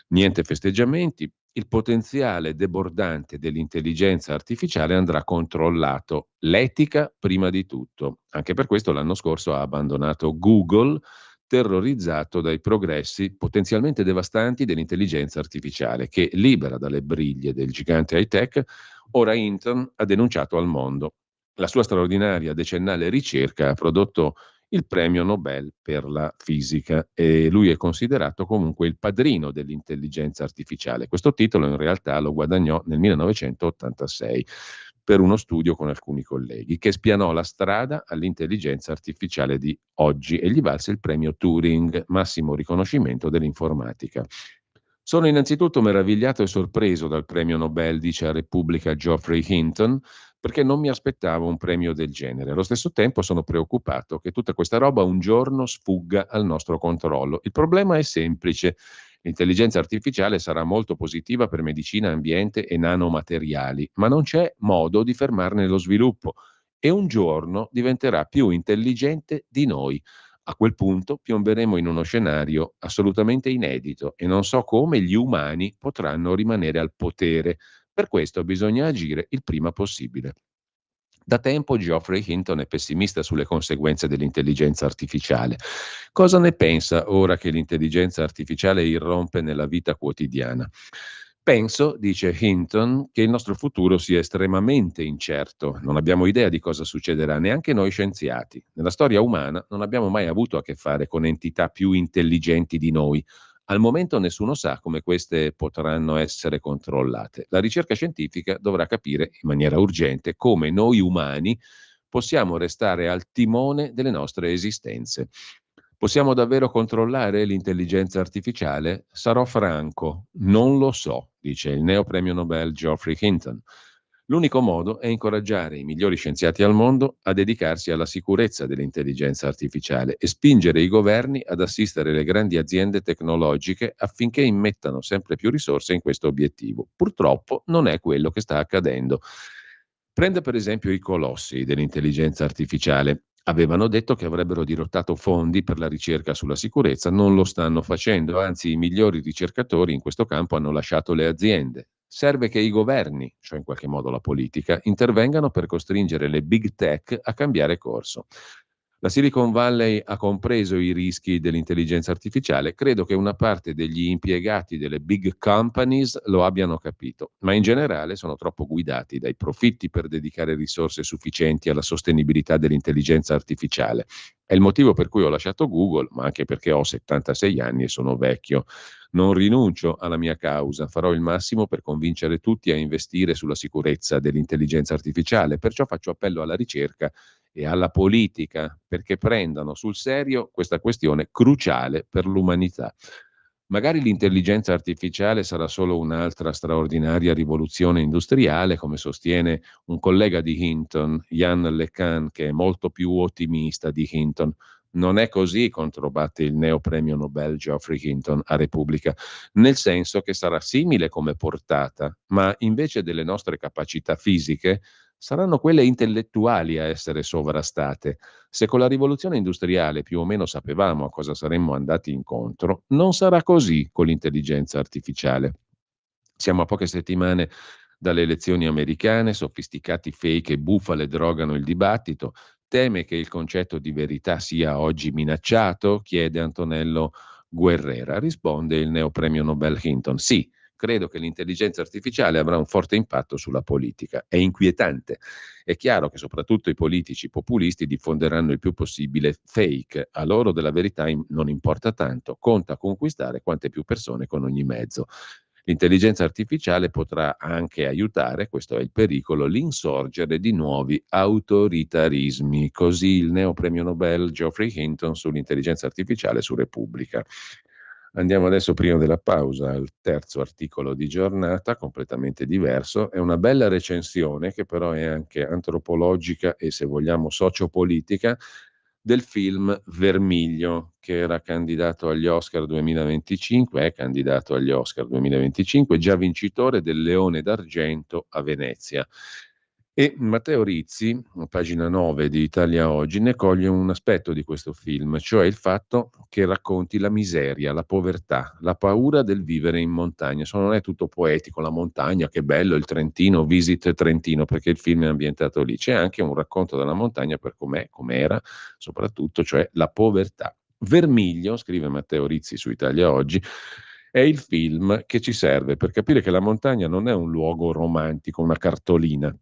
Niente festeggiamenti, il potenziale debordante dell'intelligenza artificiale andrà controllato. L'etica prima di tutto. Anche per questo l'anno scorso ha abbandonato Google, terrorizzato dai progressi potenzialmente devastanti dell'intelligenza artificiale, che, libera dalle briglie del gigante high-tech, ora Hinton ha denunciato al mondo. La sua straordinaria decennale ricerca ha prodotto il premio Nobel per la fisica e lui è considerato comunque il padrino dell'intelligenza artificiale. Questo titolo in realtà lo guadagnò nel 1986 per uno studio con alcuni colleghi, che spianò la strada all'intelligenza artificiale di oggi e gli valse il premio Turing, massimo riconoscimento dell'informatica. Sono innanzitutto meravigliato e sorpreso dal premio Nobel, dice a Repubblica Geoffrey Hinton, perché non mi aspettavo un premio del genere. Allo stesso tempo sono preoccupato che tutta questa roba un giorno sfugga al nostro controllo. Il problema è semplice. L'intelligenza artificiale sarà molto positiva per medicina, ambiente e nanomateriali, ma non c'è modo di fermarne lo sviluppo e un giorno diventerà più intelligente di noi. A quel punto piomberemo in uno scenario assolutamente inedito e non so come gli umani potranno rimanere al potere. Per questo bisogna agire il prima possibile. Da tempo Geoffrey Hinton è pessimista sulle conseguenze dell'intelligenza artificiale. Cosa ne pensa ora che l'intelligenza artificiale irrompe nella vita quotidiana? Penso, dice Hinton, che il nostro futuro sia estremamente incerto. Non abbiamo idea di cosa succederà, neanche noi scienziati. Nella storia umana non abbiamo mai avuto a che fare con entità più intelligenti di noi. Al momento nessuno sa come queste potranno essere controllate. La ricerca scientifica dovrà capire in maniera urgente come noi umani possiamo restare al timone delle nostre esistenze. Possiamo davvero controllare l'intelligenza artificiale? Sarò franco, non lo so, dice il neo premio Nobel Geoffrey Hinton. L'unico modo è incoraggiare i migliori scienziati al mondo a dedicarsi alla sicurezza dell'intelligenza artificiale e spingere i governi ad assistere le grandi aziende tecnologiche affinché immettano sempre più risorse in questo obiettivo. Purtroppo non è quello che sta accadendo. Prende per esempio i colossi dell'intelligenza artificiale. Avevano detto che avrebbero dirottato fondi per la ricerca sulla sicurezza, non lo stanno facendo, anzi i migliori ricercatori in questo campo hanno lasciato le aziende. Serve che i governi, cioè in qualche modo la politica, intervengano per costringere le big tech a cambiare corso. La Silicon Valley ha compreso i rischi dell'intelligenza artificiale, credo che una parte degli impiegati delle big companies lo abbiano capito, ma in generale sono troppo guidati dai profitti per dedicare risorse sufficienti alla sostenibilità dell'intelligenza artificiale. È il motivo per cui ho lasciato Google, ma anche perché ho 76 anni e sono vecchio. Non rinuncio alla mia causa, farò il massimo per convincere tutti a investire sulla sicurezza dell'intelligenza artificiale, perciò faccio appello alla ricerca e alla politica perché prendano sul serio questa questione cruciale per l'umanità. Magari l'intelligenza artificiale sarà solo un'altra straordinaria rivoluzione industriale, come sostiene un collega di Hinton, Jan LeCun, che è molto più ottimista di Hinton. Non è così, controbatte il neopremio Nobel Geoffrey Hinton a Repubblica, nel senso che sarà simile come portata, ma invece delle nostre capacità fisiche saranno quelle intellettuali a essere sovrastate. Se con la rivoluzione industriale più o meno sapevamo a cosa saremmo andati incontro, non sarà così con l'intelligenza artificiale. Siamo a poche settimane dalle elezioni americane, sofisticati fake e bufale drogano il dibattito. Teme che il concetto di verità sia oggi minacciato? Chiede Antonello Guerrera. Risponde il neopremio Nobel Hinton. Sì, credo che l'intelligenza artificiale avrà un forte impatto sulla politica. È inquietante. È chiaro che soprattutto i politici populisti diffonderanno il più possibile fake. A loro della verità non importa tanto, conta conquistare quante più persone con ogni mezzo. L'intelligenza artificiale potrà anche aiutare, questo è il pericolo, l'insorgere di nuovi autoritarismi. Così il neopremio Nobel Geoffrey Hinton sull'intelligenza artificiale su Repubblica. Andiamo adesso, prima della pausa, al terzo articolo di giornata, completamente diverso. È una bella recensione, che però è anche antropologica e, se vogliamo, sociopolitica, del film Vermiglio, che era candidato agli Oscar 2025, è candidato agli Oscar 2025, già vincitore del Leone d'Argento a Venezia. E Matteo Rizzi, a pagina 9 di Italia Oggi, ne coglie un aspetto di questo film, cioè il fatto che racconti la miseria, la povertà, la paura del vivere in montagna. Non è tutto poetico, la montagna, che bello, il Trentino, Visit Trentino, perché il film è ambientato lì. C'è anche un racconto della montagna per com'è, com'era, soprattutto, cioè la povertà. Vermiglio, scrive Matteo Rizzi su Italia Oggi, è il film che ci serve per capire che la montagna non è un luogo romantico, una cartolina.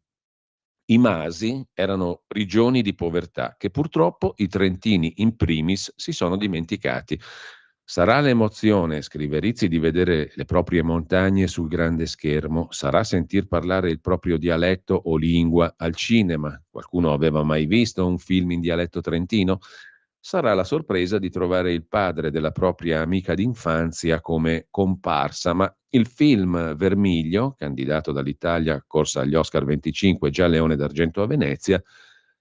I masi erano prigioni di povertà che purtroppo i trentini in primis si sono dimenticati. Sarà l'emozione, scrive Rizzi, di vedere le proprie montagne sul grande schermo, sarà sentir parlare il proprio dialetto o lingua al cinema. Qualcuno aveva mai visto un film in dialetto trentino? Sarà la sorpresa di trovare il padre della propria amica d'infanzia come comparsa, ma il film Vermiglio, candidato dall'Italia, corsa agli Oscar 25, già Leone d'Argento a Venezia,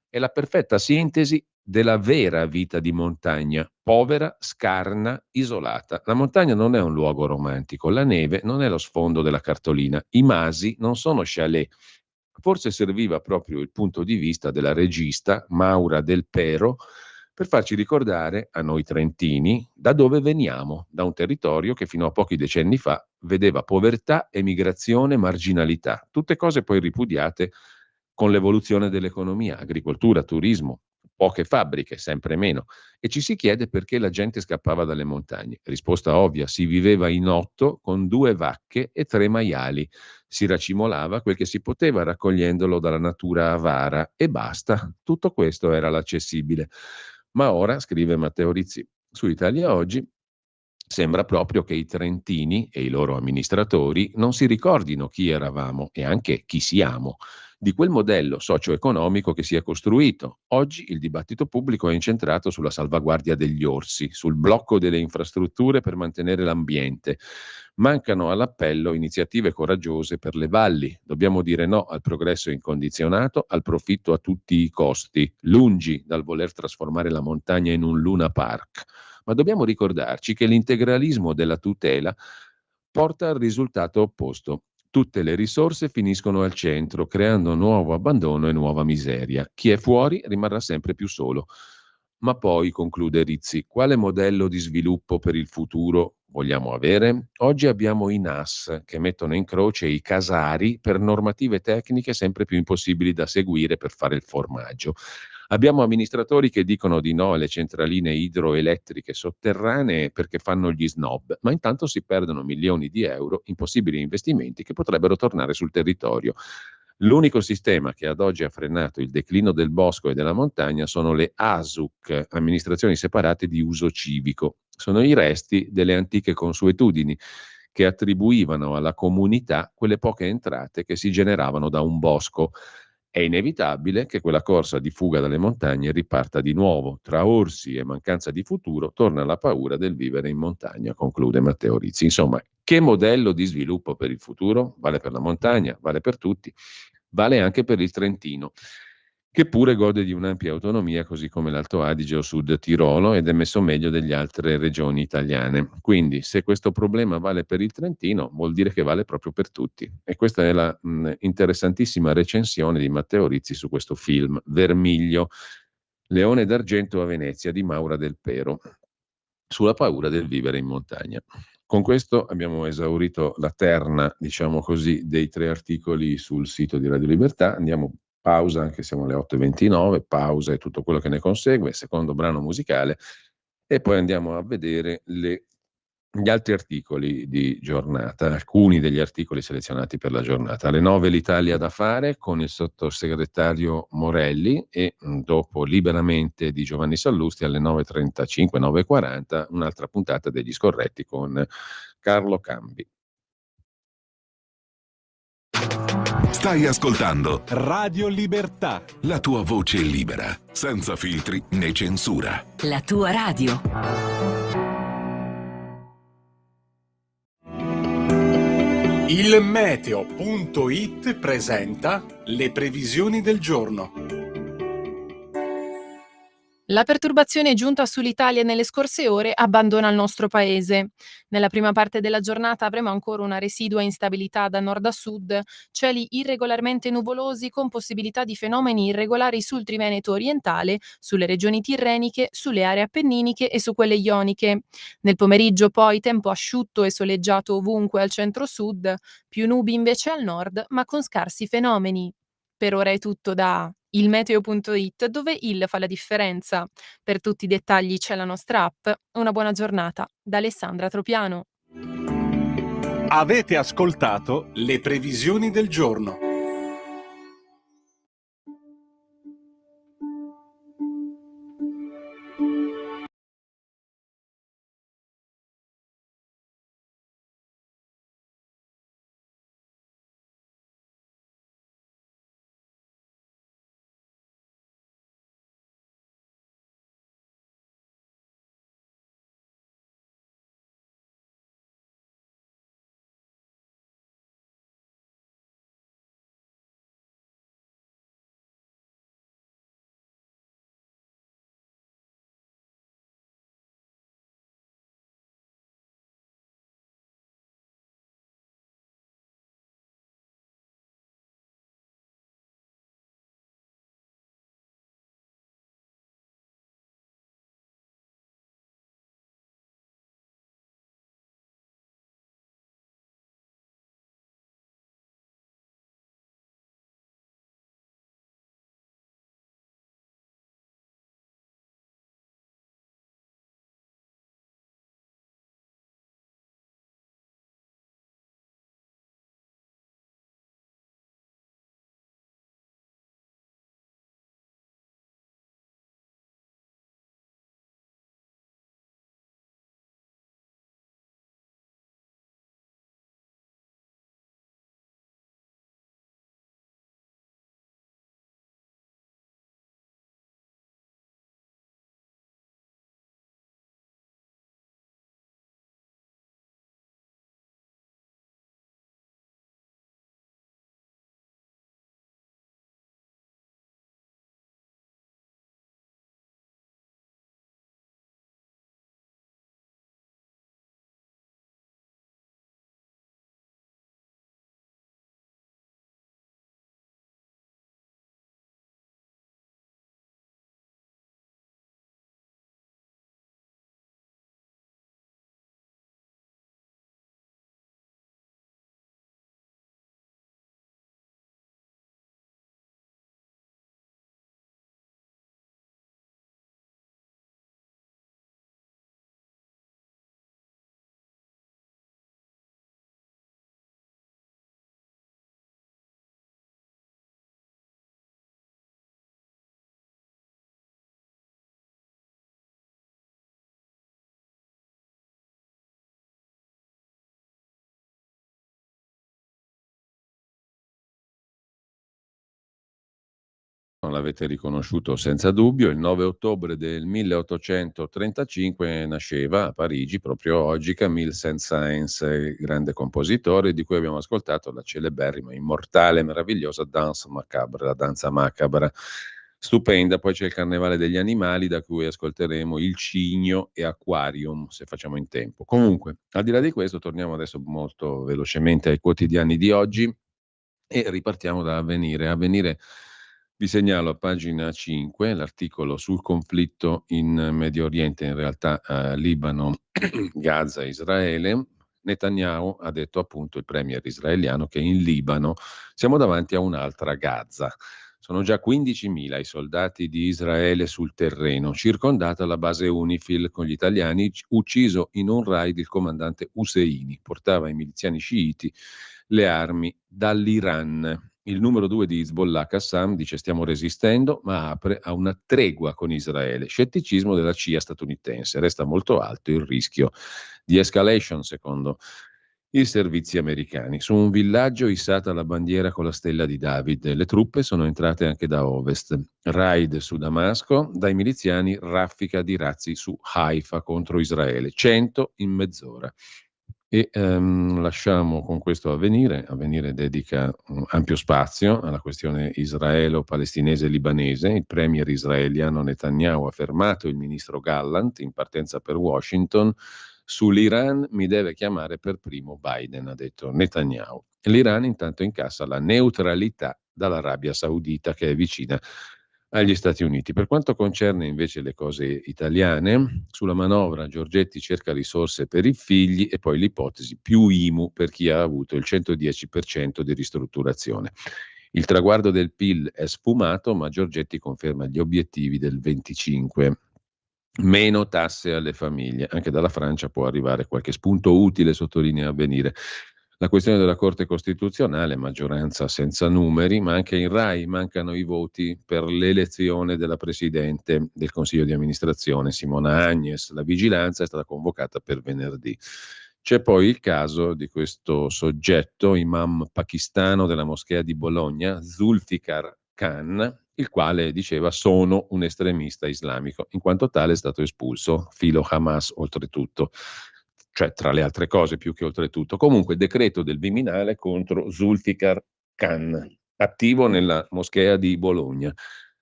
è la perfetta sintesi della vera vita di montagna, povera, scarna, isolata. La montagna non è un luogo romantico, la neve non è lo sfondo della cartolina, i masi non sono chalet. Forse serviva proprio il punto di vista della regista Maura Del Pero per farci ricordare, a noi trentini, da dove veniamo, da un territorio che fino a pochi decenni fa vedeva povertà, emigrazione, marginalità, tutte cose poi ripudiate con l'evoluzione dell'economia, agricoltura, turismo, poche fabbriche, sempre meno. E ci si chiede perché la gente scappava dalle montagne. Risposta ovvia: si viveva in 8 con 2 vacche e 3 maiali. Si racimolava quel che si poteva raccogliendolo dalla natura avara e basta. Tutto questo era l'accessibile. Ma ora, scrive Matteo Rizzi su Italia Oggi, sembra proprio che i trentini e i loro amministratori non si ricordino chi eravamo e anche chi siamo, di quel modello socio-economico che si è costruito. Oggi il dibattito pubblico è incentrato sulla salvaguardia degli orsi, sul blocco delle infrastrutture per mantenere l'ambiente. Mancano all'appello iniziative coraggiose per le valli. Dobbiamo dire no al progresso incondizionato, al profitto a tutti i costi, lungi dal voler trasformare la montagna in un Luna Park. Ma dobbiamo ricordarci che l'integralismo della tutela porta al risultato opposto. Tutte le risorse finiscono al centro, creando nuovo abbandono e nuova miseria. Chi è fuori rimarrà sempre più solo. Ma poi, conclude Rizzi, quale modello di sviluppo per il futuro vogliamo avere? Oggi abbiamo i NAS che mettono in croce i casari per normative tecniche sempre più impossibili da seguire per fare il formaggio. Abbiamo amministratori che dicono di no alle centraline idroelettriche sotterranee perché fanno gli snob, ma intanto si perdono milioni di euro in possibili investimenti che potrebbero tornare sul territorio. L'unico sistema che ad oggi ha frenato il declino del bosco e della montagna sono le ASUC, amministrazioni separate di uso civico. Sono i resti delle antiche consuetudini che attribuivano alla comunità quelle poche entrate che si generavano da un bosco. È inevitabile che quella corsa di fuga dalle montagne riparta di nuovo. Tra orsi e mancanza di futuro torna la paura del vivere in montagna, conclude Matteo Rizzi. Insomma, che modello di sviluppo per il futuro? Vale per la montagna, vale per tutti, vale anche per il Trentino, che pure gode di un'ampia autonomia, così come l'Alto Adige o Sud Tirolo, ed è messo meglio delle altre regioni italiane. Quindi, se questo problema vale per il Trentino, vuol dire che vale proprio per tutti. E questa è la interessantissima recensione di Matteo Rizzi su questo film, Vermiglio, Leone d'argento a Venezia, di Maura Del Pero, sulla paura del vivere in montagna. Con questo abbiamo esaurito la terna, diciamo così, dei 3 articoli sul sito di Radio Libertà. Andiamo pausa, anche siamo alle 8:29, pausa e tutto quello che ne consegue, secondo brano musicale, e poi andiamo a vedere gli altri articoli di giornata, alcuni degli articoli selezionati per la giornata. Alle 9 l'Italia da fare con il sottosegretario Morelli e dopo Liberamente di Giovanni Sallusti alle 9:35, 9:40 un'altra puntata degli scorretti con Carlo Cambi. Stai ascoltando Radio Libertà. la tua voce libera, senza filtri né censura. La tua radio. Il meteo.it presenta le previsioni del giorno. La perturbazione giunta sull'Italia nelle scorse ore abbandona il nostro paese. Nella prima parte della giornata avremo ancora una residua instabilità da nord a sud, cieli irregolarmente nuvolosi con possibilità di fenomeni irregolari sul Triveneto orientale, sulle regioni tirreniche, sulle aree appenniniche e su quelle ioniche. Nel pomeriggio poi tempo asciutto e soleggiato ovunque al centro-sud, più nubi invece al nord, ma con scarsi fenomeni. Per ora è tutto da ilmeteo.it, dove il fa la differenza. Per tutti i dettagli c'è la nostra app. Una buona giornata da Alessandra Tropiano. Avete ascoltato le previsioni del giorno. Washington, l'avete riconosciuto senza dubbio, il 9 ottobre del 1835 nasceva a Parigi, proprio oggi, Camille Saint-Saëns, il grande compositore di cui abbiamo ascoltato la celeberrima, immortale, meravigliosa Danse Macabre, la danza macabra. Stupenda, poi c'è il Carnevale degli animali da cui ascolteremo Il Cigno e Aquarium, se facciamo in tempo. Comunque, al di là di questo, torniamo adesso molto velocemente ai quotidiani di oggi e ripartiamo da Avvenire. Avvenire, vi segnalo a pagina 5 l'articolo sul conflitto in Medio Oriente, in realtà Libano, Gaza, Israele. Netanyahu ha detto, appunto, il premier israeliano, che in Libano siamo davanti a un'altra Gaza. Sono già 15.000 i soldati di Israele sul terreno, circondata la base UNIFIL con gli italiani, ucciso in un raid il comandante Husseini, portava ai miliziani sciiti le armi dall'Iran. Il numero 2 di Hezbollah, Qassam, dice stiamo resistendo, ma apre a una tregua con Israele. Scetticismo della CIA statunitense. Resta molto alto il rischio di escalation, secondo i servizi americani. Su un villaggio issata la bandiera con la stella di David. Le truppe sono entrate anche da ovest. Raid su Damasco, dai miliziani raffica di razzi su Haifa contro Israele. 100 in mezz'ora. E lasciamo con questo Avvenire. Avvenire dedica ampio spazio alla questione israelo-palestinese-libanese. Il premier israeliano Netanyahu ha fermato il ministro Gallant in partenza per Washington. Sull'Iran mi deve chiamare per primo Biden, ha detto Netanyahu. L'Iran intanto incassa la neutralità dall'Arabia Saudita, che è vicina agli Stati Uniti. Per quanto concerne invece le cose italiane, sulla manovra Giorgetti cerca risorse per i figli e poi l'ipotesi più IMU per chi ha avuto il 110% di ristrutturazione. Il traguardo del PIL è sfumato, ma Giorgetti conferma gli obiettivi del 25%. Meno tasse alle famiglie. Anche dalla Francia può arrivare qualche spunto utile, sottolinea Avvenire. La questione della Corte Costituzionale, maggioranza senza numeri, ma anche in Rai mancano i voti per l'elezione della Presidente del Consiglio di amministrazione, Simona Agnes. La vigilanza è stata convocata per venerdì. C'è poi il caso di questo soggetto, imam pakistano della moschea di Bologna, Zulfikar Khan, il quale diceva sono un estremista islamico, in quanto tale è stato espulso, filo Hamas oltretutto, cioè tra le altre cose più che oltretutto. Comunque decreto del Viminale contro Zulfikar Khan, attivo nella moschea di Bologna.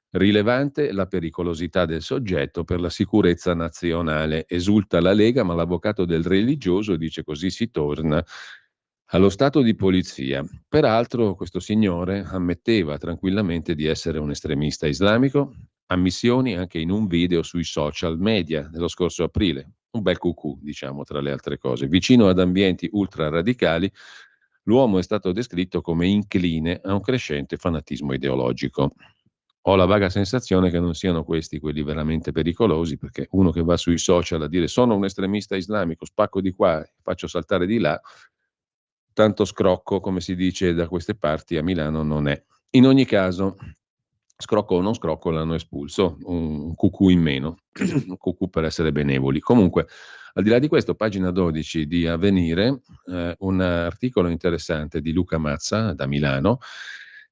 Rilevante la pericolosità del soggetto per la sicurezza nazionale. Esulta la Lega, ma l'avvocato del religioso dice così si torna allo stato di polizia. Peraltro questo signore ammetteva tranquillamente di essere un estremista islamico, ammissioni anche in un video sui social media dello scorso aprile. Un bel cucù, diciamo, tra le altre cose. Vicino ad ambienti ultra radicali, l'uomo è stato descritto come incline a un crescente fanatismo ideologico. Ho la vaga sensazione che non siano questi quelli veramente pericolosi, perché uno che va sui social a dire sono un estremista islamico, spacco di qua, faccio saltare di là, tanto scrocco, come si dice da queste parti, a Milano non è. In ogni caso, scrocco o non scrocco, l'hanno espulso, un cucù in meno, un cucù per essere benevoli. Comunque, al di là di questo, pagina 12 di Avvenire, un articolo interessante di Luca Mazza da Milano.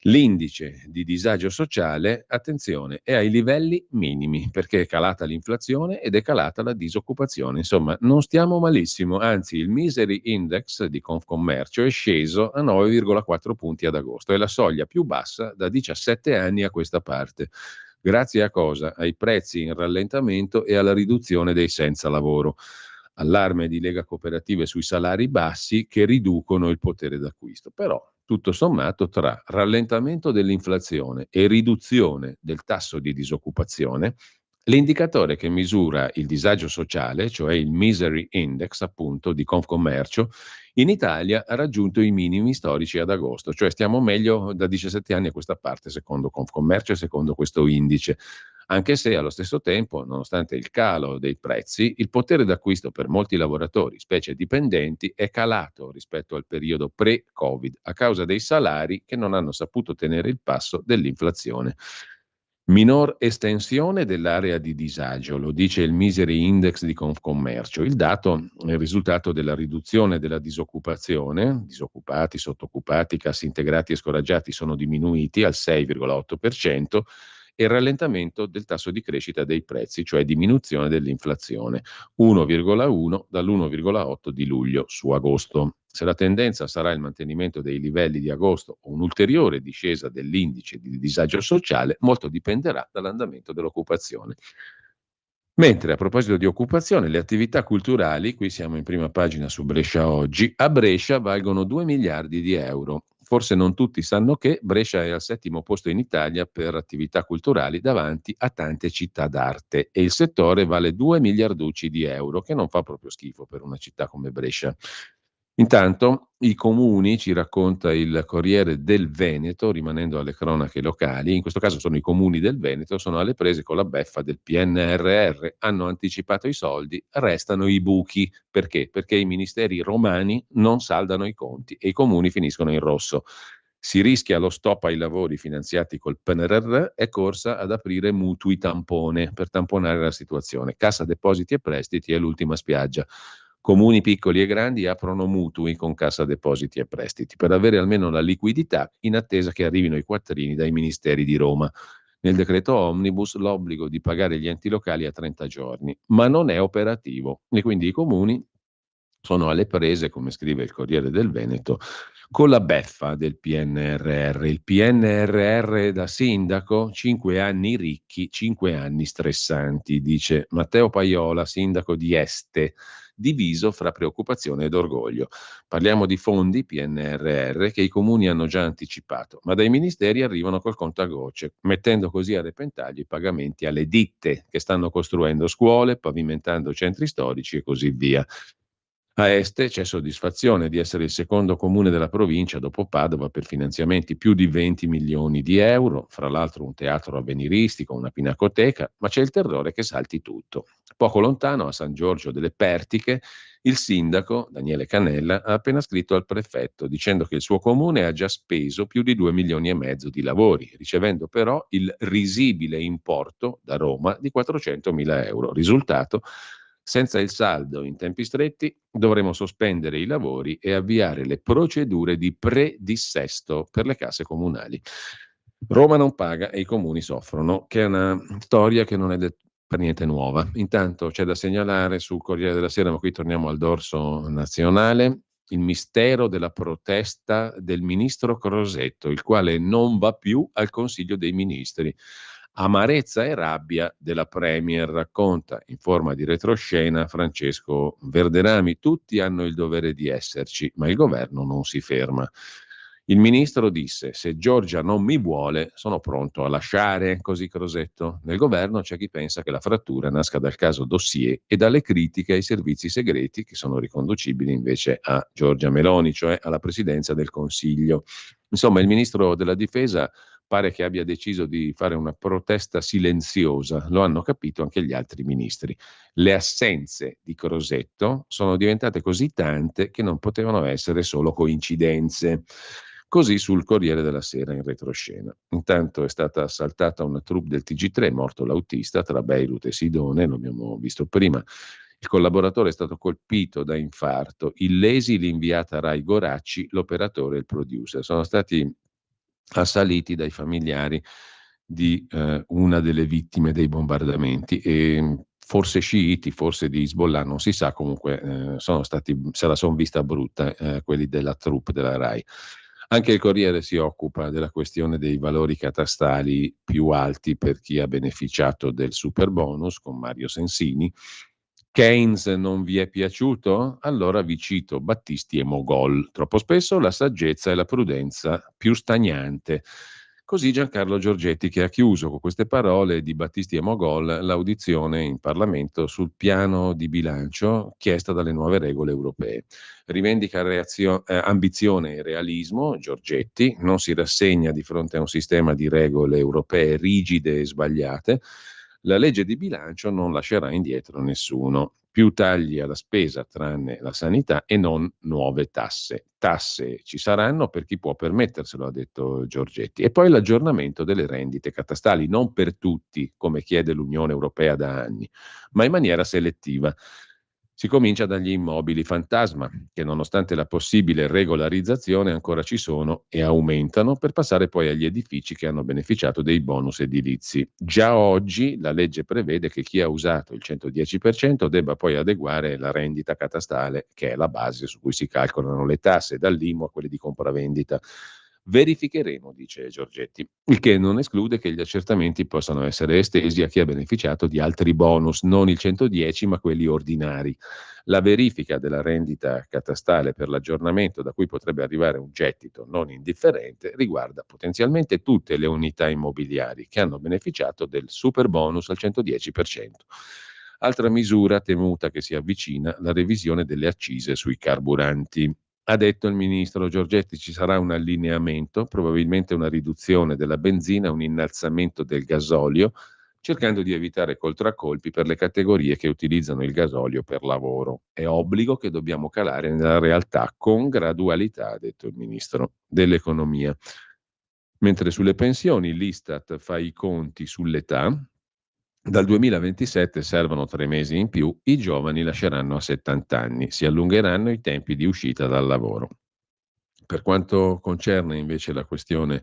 L'indice di disagio sociale, attenzione, è ai livelli minimi perché è calata l'inflazione ed è calata la disoccupazione. Insomma, non stiamo malissimo, anzi il Misery Index di Confcommercio è sceso a 9,4 punti ad agosto, è la soglia più bassa da 17 anni a questa parte. Grazie a cosa? Ai prezzi in rallentamento e alla riduzione dei senza lavoro. Allarme di Lega Cooperative sui salari bassi che riducono il potere d'acquisto. Però, tutto sommato, tra rallentamento dell'inflazione e riduzione del tasso di disoccupazione, l'indicatore che misura il disagio sociale, cioè il Misery Index, appunto, di Confcommercio, in Italia ha raggiunto i minimi storici ad agosto, cioè stiamo meglio da 17 anni a questa parte, secondo Confcommercio e secondo questo indice. Anche se allo stesso tempo, nonostante il calo dei prezzi, il potere d'acquisto per molti lavoratori, specie dipendenti, è calato rispetto al periodo pre-Covid a causa dei salari che non hanno saputo tenere il passo dell'inflazione. Minor estensione dell'area di disagio, lo dice il Misery Index di Confcommercio. Il dato è il risultato della riduzione della disoccupazione, disoccupati, sottoccupati, cassi integrati e scoraggiati sono diminuiti al 6,8%, e rallentamento del tasso di crescita dei prezzi, cioè diminuzione dell'inflazione, 1,1 dall'1,8 di luglio su agosto. Se la tendenza sarà il mantenimento dei livelli di agosto o un'ulteriore discesa dell'indice di disagio sociale, molto dipenderà dall'andamento dell'occupazione. Mentre a proposito di occupazione, le attività culturali, qui siamo in prima pagina su Brescia Oggi, a Brescia valgono 2 miliardi di euro. Forse non tutti sanno che Brescia è al 7° posto in Italia per attività culturali davanti a tante città d'arte e il settore vale 2 miliarducci di euro, che non fa proprio schifo per una città come Brescia. Intanto i comuni, ci racconta il Corriere del Veneto, rimanendo alle cronache locali, in questo caso sono i comuni del Veneto, sono alle prese con la beffa del PNRR, hanno anticipato i soldi, restano i buchi. Perché? Perché i ministeri romani non saldano i conti e i comuni finiscono in rosso. Si rischia lo stop ai lavori finanziati col PNRR e corsa ad aprire mutui tampone per tamponare la situazione. Cassa Depositi e Prestiti è l'ultima spiaggia. Comuni piccoli e grandi aprono mutui con Cassa Depositi e Prestiti per avere almeno la liquidità in attesa che arrivino i quattrini dai ministeri di Roma. Nel decreto Omnibus l'obbligo di pagare gli enti locali a 30 giorni, ma non è operativo e quindi i comuni sono alle prese, come scrive il Corriere del Veneto, con la beffa del PNRR. Il PNRR da sindaco, 5 anni ricchi, 5 anni stressanti, dice Matteo Paiola, sindaco di Este, diviso fra preoccupazione ed orgoglio. Parliamo di fondi PNRR che i comuni hanno già anticipato, ma dai ministeri arrivano col contagocce, mettendo così a repentaglio i pagamenti alle ditte che stanno costruendo scuole, pavimentando centri storici e così via. A Este c'è soddisfazione di essere il secondo comune della provincia dopo Padova per finanziamenti più di 20 milioni di euro, fra l'altro un teatro avveniristico, una pinacoteca, ma c'è il terrore che salti tutto. Poco lontano, a San Giorgio delle Pertiche, il sindaco, Daniele Cannella, ha appena scritto al prefetto dicendo che il suo comune ha già speso più di 2 milioni e mezzo di lavori, ricevendo però il risibile importo da Roma di 400 mila euro. Risultato: senza il saldo in tempi stretti dovremo sospendere i lavori e avviare le procedure di predissesto per le casse comunali. Roma non paga e i comuni soffrono, che è una storia che non è per niente nuova. Intanto c'è da segnalare sul Corriere della Sera, ma qui torniamo al dorso nazionale, il mistero della protesta del ministro Crosetto, il quale non va più al Consiglio dei Ministri. Amarezza e rabbia della Premier, racconta in forma di retroscena Francesco Verderami. Tutti hanno il dovere di esserci, ma il governo non si ferma. Il ministro disse: se Giorgia non mi vuole, sono pronto a lasciare, così Crosetto. Nel governo c'è chi pensa che la frattura nasca dal caso dossier e dalle critiche ai servizi segreti, che sono riconducibili invece a Giorgia Meloni, cioè alla presidenza del Consiglio. Insomma, il ministro della Difesa pare che abbia deciso di fare una protesta silenziosa, lo hanno capito anche gli altri ministri. Le assenze di Crosetto sono diventate così tante che non potevano essere solo coincidenze. Così sul Corriere della Sera in retroscena. Intanto è stata assaltata una troupe del TG3, morto l'autista tra Beirut e Sidone, lo abbiamo visto prima. Il collaboratore è stato colpito da infarto, illesi l'inviata Rai Goracci, l'operatore e il producer. Sono stati assaliti dai familiari di una delle vittime dei bombardamenti e forse sciiti, forse di Hezbollah, non si sa, comunque sono stati, se la sono vista brutta quelli della troupe della Rai. Anche il Corriere si occupa della questione dei valori catastali più alti per chi ha beneficiato del super bonus con Mario Sensini. Keynes non vi è piaciuto? Allora vi cito Battisti e Mogol. Troppo spesso la saggezza e la prudenza più stagnante. Così Giancarlo Giorgetti, che ha chiuso con queste parole di Battisti e Mogol l'audizione in Parlamento sul piano di bilancio chiesta dalle nuove regole europee. Rivendica ambizione e realismo, Giorgetti, non si rassegna di fronte a un sistema di regole europee rigide e sbagliate. La legge di bilancio non lascerà indietro nessuno. Più tagli alla spesa, tranne la sanità, e non nuove tasse. Tasse ci saranno per chi può permetterselo, ha detto Giorgetti. E poi l'aggiornamento delle rendite catastali, non per tutti, come chiede l'Unione Europea da anni, ma in maniera selettiva. Si comincia dagli immobili fantasma, che nonostante la possibile regolarizzazione ancora ci sono e aumentano, per passare poi agli edifici che hanno beneficiato dei bonus edilizi. Già oggi la legge prevede che chi ha usato il 110% debba poi adeguare la rendita catastale, che è la base su cui si calcolano le tasse, dall'IMU a quelle di compravendita. Verificheremo, dice Giorgetti, il che non esclude che gli accertamenti possano essere estesi a chi ha beneficiato di altri bonus, non il 110 ma quelli ordinari. La verifica della rendita catastale per l'aggiornamento da cui potrebbe arrivare un gettito non indifferente riguarda potenzialmente tutte le unità immobiliari che hanno beneficiato del super bonus al 110%. Altra misura temuta che si avvicina, la revisione delle accise sui carburanti. Ha detto il ministro Giorgetti ci sarà un allineamento, probabilmente una riduzione della benzina, un innalzamento del gasolio, cercando di evitare coltracolpi per le categorie che utilizzano il gasolio per lavoro. È obbligo che dobbiamo calare nella realtà con gradualità, ha detto il ministro dell'economia. Mentre sulle pensioni l'Istat fa i conti sull'età. Dal 2027 servono 3 mesi in più, i giovani lasceranno a 70 anni, si allungheranno i tempi di uscita dal lavoro. Per quanto concerne invece la questione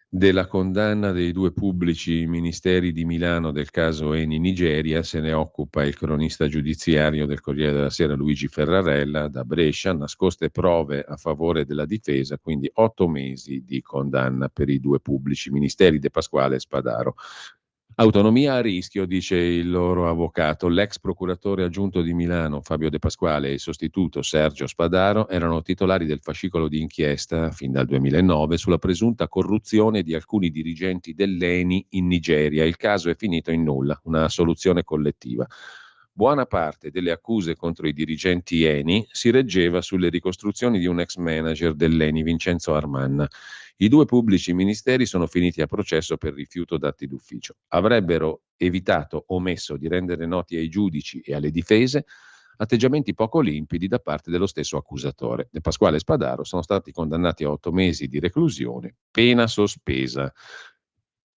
della condanna dei due pubblici ministeri di Milano del caso Eni Nigeria, se ne occupa il cronista giudiziario del Corriere della Sera Luigi Ferrarella da Brescia, nascoste prove a favore della difesa, quindi 8 mesi di condanna per i due pubblici ministeri De Pasquale e Spadaro. Autonomia a rischio, dice il loro avvocato. L'ex procuratore aggiunto di Milano, Fabio De Pasquale, e il sostituto Sergio Spadaro erano titolari del fascicolo di inchiesta fin dal 2009 sulla presunta corruzione di alcuni dirigenti dell'Eni in Nigeria. Il caso è finito in nulla, una soluzione collettiva. Buona parte delle accuse contro i dirigenti Eni si reggeva sulle ricostruzioni di un ex manager dell'Eni, Vincenzo Armanna. I due pubblici ministeri sono finiti a processo per rifiuto d'atti d'ufficio. Avrebbero evitato o omesso di rendere noti ai giudici e alle difese atteggiamenti poco limpidi da parte dello stesso accusatore. De Pasquale e Spadaro sono stati condannati a 8 mesi di reclusione, pena sospesa.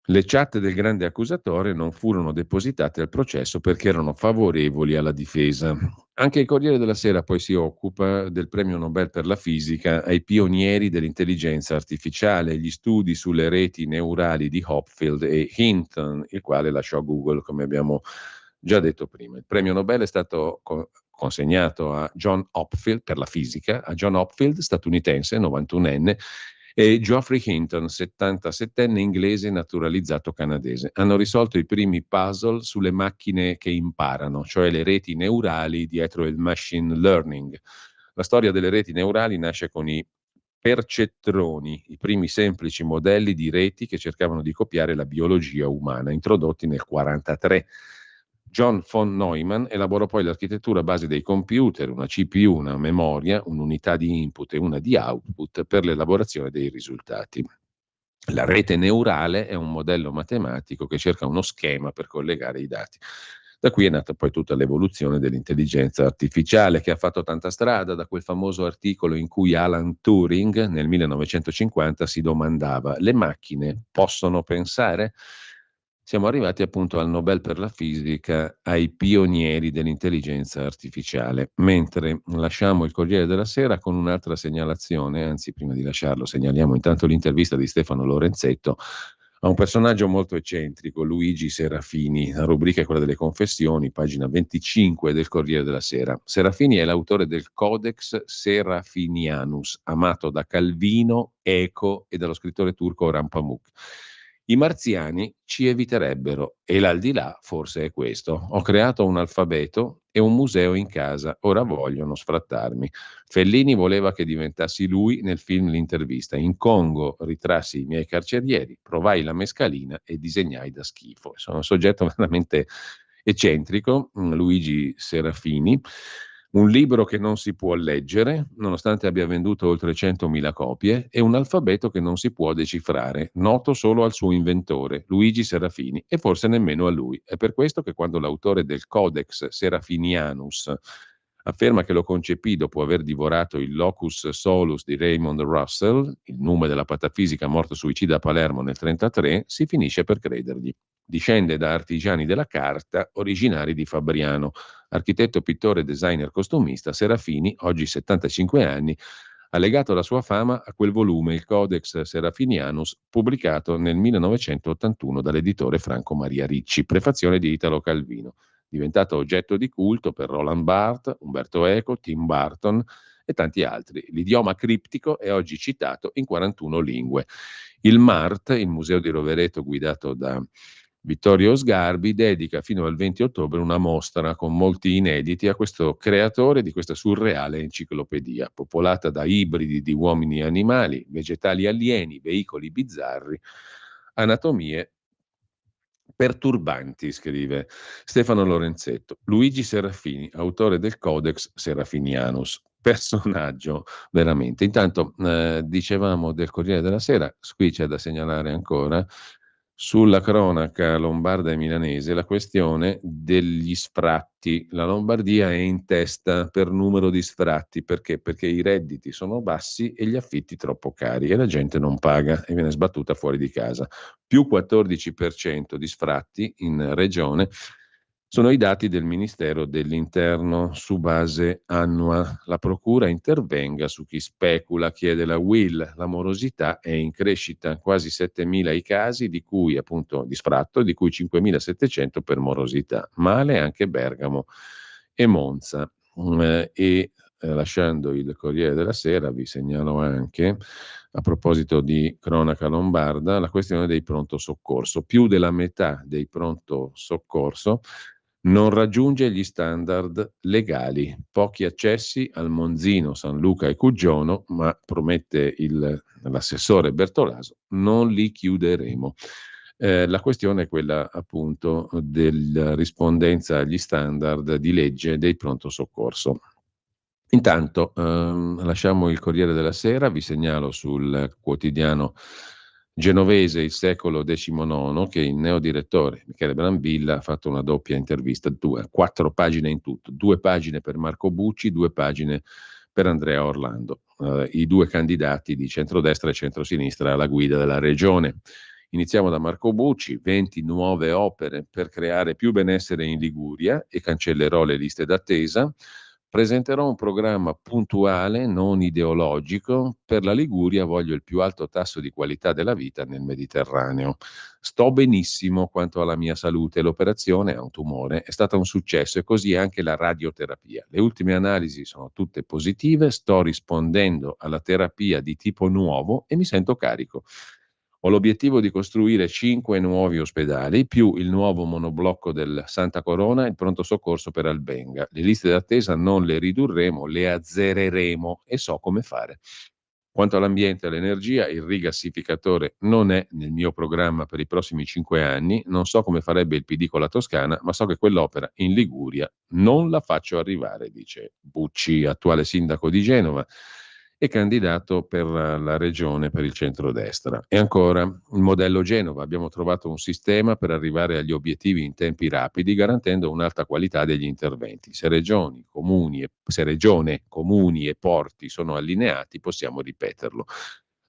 Le chat del grande accusatore non furono depositate al processo perché erano favorevoli alla difesa. Anche il Corriere della Sera poi si occupa del premio Nobel per la fisica ai pionieri dell'intelligenza artificiale, gli studi sulle reti neurali di Hopfield e Hinton, il quale lasciò Google, come abbiamo già detto prima. Il premio Nobel è stato consegnato a John Hopfield per la fisica, a John Hopfield, statunitense, 91enne, e Geoffrey Hinton, 77enne inglese naturalizzato canadese. Hanno risolto i primi puzzle sulle macchine che imparano, cioè le reti neurali dietro il machine learning. La storia delle reti neurali nasce con i percettroni, i primi semplici modelli di reti che cercavano di copiare la biologia umana, introdotti nel 1943. John von Neumann elaborò poi l'architettura base dei computer, una CPU, una memoria, un'unità di input e una di output per l'elaborazione dei risultati. La rete neurale è un modello matematico che cerca uno schema per collegare i dati. Da qui è nata poi tutta l'evoluzione dell'intelligenza artificiale che ha fatto tanta strada, da quel famoso articolo in cui Alan Turing nel 1950 si domandava: le macchine possono pensare? Siamo arrivati appunto al Nobel per la fisica, ai pionieri dell'intelligenza artificiale. Mentre lasciamo il Corriere della Sera con un'altra segnalazione, anzi prima di lasciarlo segnaliamo intanto l'intervista di Stefano Lorenzetto a un personaggio molto eccentrico, Luigi Serafini. La rubrica è quella delle confessioni, pagina 25 del Corriere della Sera. Serafini è l'autore del Codex Serafinianus, amato da Calvino, Eco e dallo scrittore turco Orhan Pamuk. I marziani ci eviterebbero e l'aldilà forse è questo. Ho creato un alfabeto e un museo in casa, ora vogliono sfrattarmi. Fellini voleva che diventassi lui nel film L'intervista. In Congo ritrassi i miei carcerieri, provai la mescalina e disegnai da schifo. Sono un soggetto veramente eccentrico, Luigi Serafini. Un libro che non si può leggere, nonostante abbia venduto oltre 100.000 copie, e un alfabeto che non si può decifrare, noto solo al suo inventore, Luigi Serafini, e forse nemmeno a lui. È per questo che quando l'autore del Codex Serafinianus Afferma che lo concepì dopo aver divorato il Locus Solus di Raymond Russell, il nume della patafisica morto suicida a Palermo nel 1933, si finisce per credergli. Discende da artigiani della carta originari di Fabriano. Architetto, pittore, designer, costumista, Serafini, oggi 75 anni, ha legato la sua fama a quel volume, il Codex Serafinianus, pubblicato nel 1981 dall'editore Franco Maria Ricci, prefazione di Italo Calvino, diventato oggetto di culto per Roland Barthes, Umberto Eco, Tim Burton e tanti altri. L'idioma criptico è oggi citato in 41 lingue. Il MART, il Museo di Rovereto guidato da Vittorio Sgarbi, dedica fino al 20 ottobre una mostra con molti inediti a questo creatore di questa surreale enciclopedia, popolata da ibridi di uomini e animali, vegetali alieni, veicoli bizzarri, anatomie perturbanti, scrive Stefano Lorenzetto. Luigi Serafini, autore del Codex Serafinianus. Personaggio veramente. Intanto dicevamo del Corriere della Sera, qui c'è da segnalare ancora sulla cronaca lombarda e milanese la questione degli sfratti. La Lombardia è in testa per numero di sfratti. Perché? Perché i redditi sono bassi e gli affitti troppo cari e la gente non paga e viene sbattuta fuori di casa. Più 14% di sfratti in regione sono i dati del Ministero dell'Interno su base annua. La Procura intervenga su chi specula, chiede la UIL. La morosità è in crescita, quasi 7.000 i casi di cui appunto di sfratto, di cui 5.700 per morosità. Male anche Bergamo e Monza. Lasciando il Corriere della Sera, vi segnalo anche, a proposito di cronaca lombarda, la questione dei pronto soccorso. Più della metà dei pronto soccorso non raggiunge gli standard legali. Pochi accessi al Monzino, San Luca e Cuggiono, ma promette l'assessore Bertolaso, non li chiuderemo. La questione è quella appunto della rispondenza agli standard di legge dei pronto soccorso. Intanto lasciamo il Corriere della Sera, vi segnalo sul quotidiano genovese Il Secolo XIX che il neodirettore Michele Brambilla ha fatto una doppia intervista, 4 pagine in tutto, 2 pagine per Marco Bucci, 2 pagine per Andrea Orlando, i 2 candidati di centrodestra e centrosinistra alla guida della regione. Iniziamo da Marco Bucci: 20 nuove opere per creare più benessere in Liguria e cancellerò le liste d'attesa. Presenterò un programma puntuale, non ideologico. Per la Liguria voglio il più alto tasso di qualità della vita nel Mediterraneo. Sto benissimo quanto alla mia salute. L'operazione, a un tumore, è stata un successo e così anche la radioterapia. Le ultime analisi sono tutte positive. Sto rispondendo alla terapia di tipo nuovo e mi sento carico. Ho l'obiettivo di costruire 5 nuovi ospedali, più il nuovo monoblocco del Santa Corona e il pronto soccorso per Albenga. Le liste d'attesa non le ridurremo, le azzereremo e so come fare. Quanto all'ambiente e all'energia, il rigassificatore non è nel mio programma per i prossimi 5 anni. Non so come farebbe il PD con la Toscana, ma so che quell'opera in Liguria non la faccio arrivare, dice Bucci, attuale sindaco di Genova e candidato per la regione per il centrodestra. E ancora, il modello Genova. Abbiamo trovato un sistema per arrivare agli obiettivi in tempi rapidi, garantendo un'alta qualità degli interventi. Se regione, comuni e porti sono allineati, possiamo ripeterlo.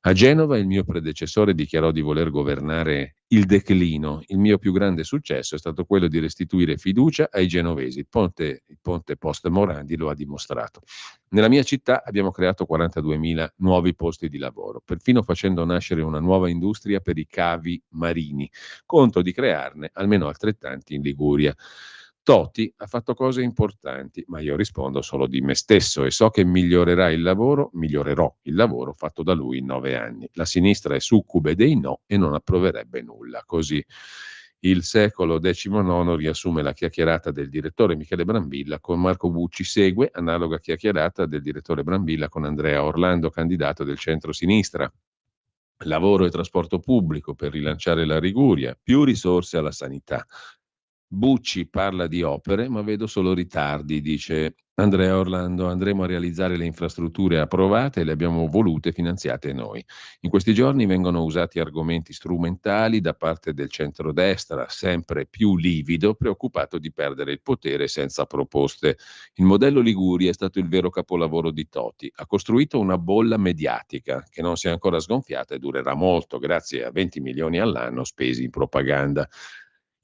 A Genova il mio predecessore dichiarò di voler governare il declino. Il mio più grande successo è stato quello di restituire fiducia ai genovesi. Il ponte post Morandi lo ha dimostrato. Nella mia città abbiamo creato 42.000 nuovi posti di lavoro, perfino facendo nascere una nuova industria per i cavi marini. Conto di crearne almeno altrettanti in Liguria. Toti ha fatto cose importanti, ma io rispondo solo di me stesso e so che migliorerò il lavoro fatto da lui in 9 anni. La sinistra è succube dei no e non approverebbe nulla. Così il Secolo XIX riassume la chiacchierata del direttore Michele Brambilla con Marco Bucci. Segue analoga chiacchierata del direttore Brambilla con Andrea Orlando, candidato del centro-sinistra. Lavoro e trasporto pubblico per rilanciare la Liguria, più risorse alla sanità. Bucci parla di opere, ma vedo solo ritardi, dice Andrea Orlando, andremo a realizzare le infrastrutture approvate e le abbiamo volute finanziate noi. In questi giorni vengono usati argomenti strumentali da parte del centrodestra, sempre più livido, preoccupato di perdere il potere senza proposte. Il modello Liguria è stato il vero capolavoro di Toti. Ha costruito una bolla mediatica che non si è ancora sgonfiata e durerà molto, grazie a 20 milioni all'anno spesi in propaganda.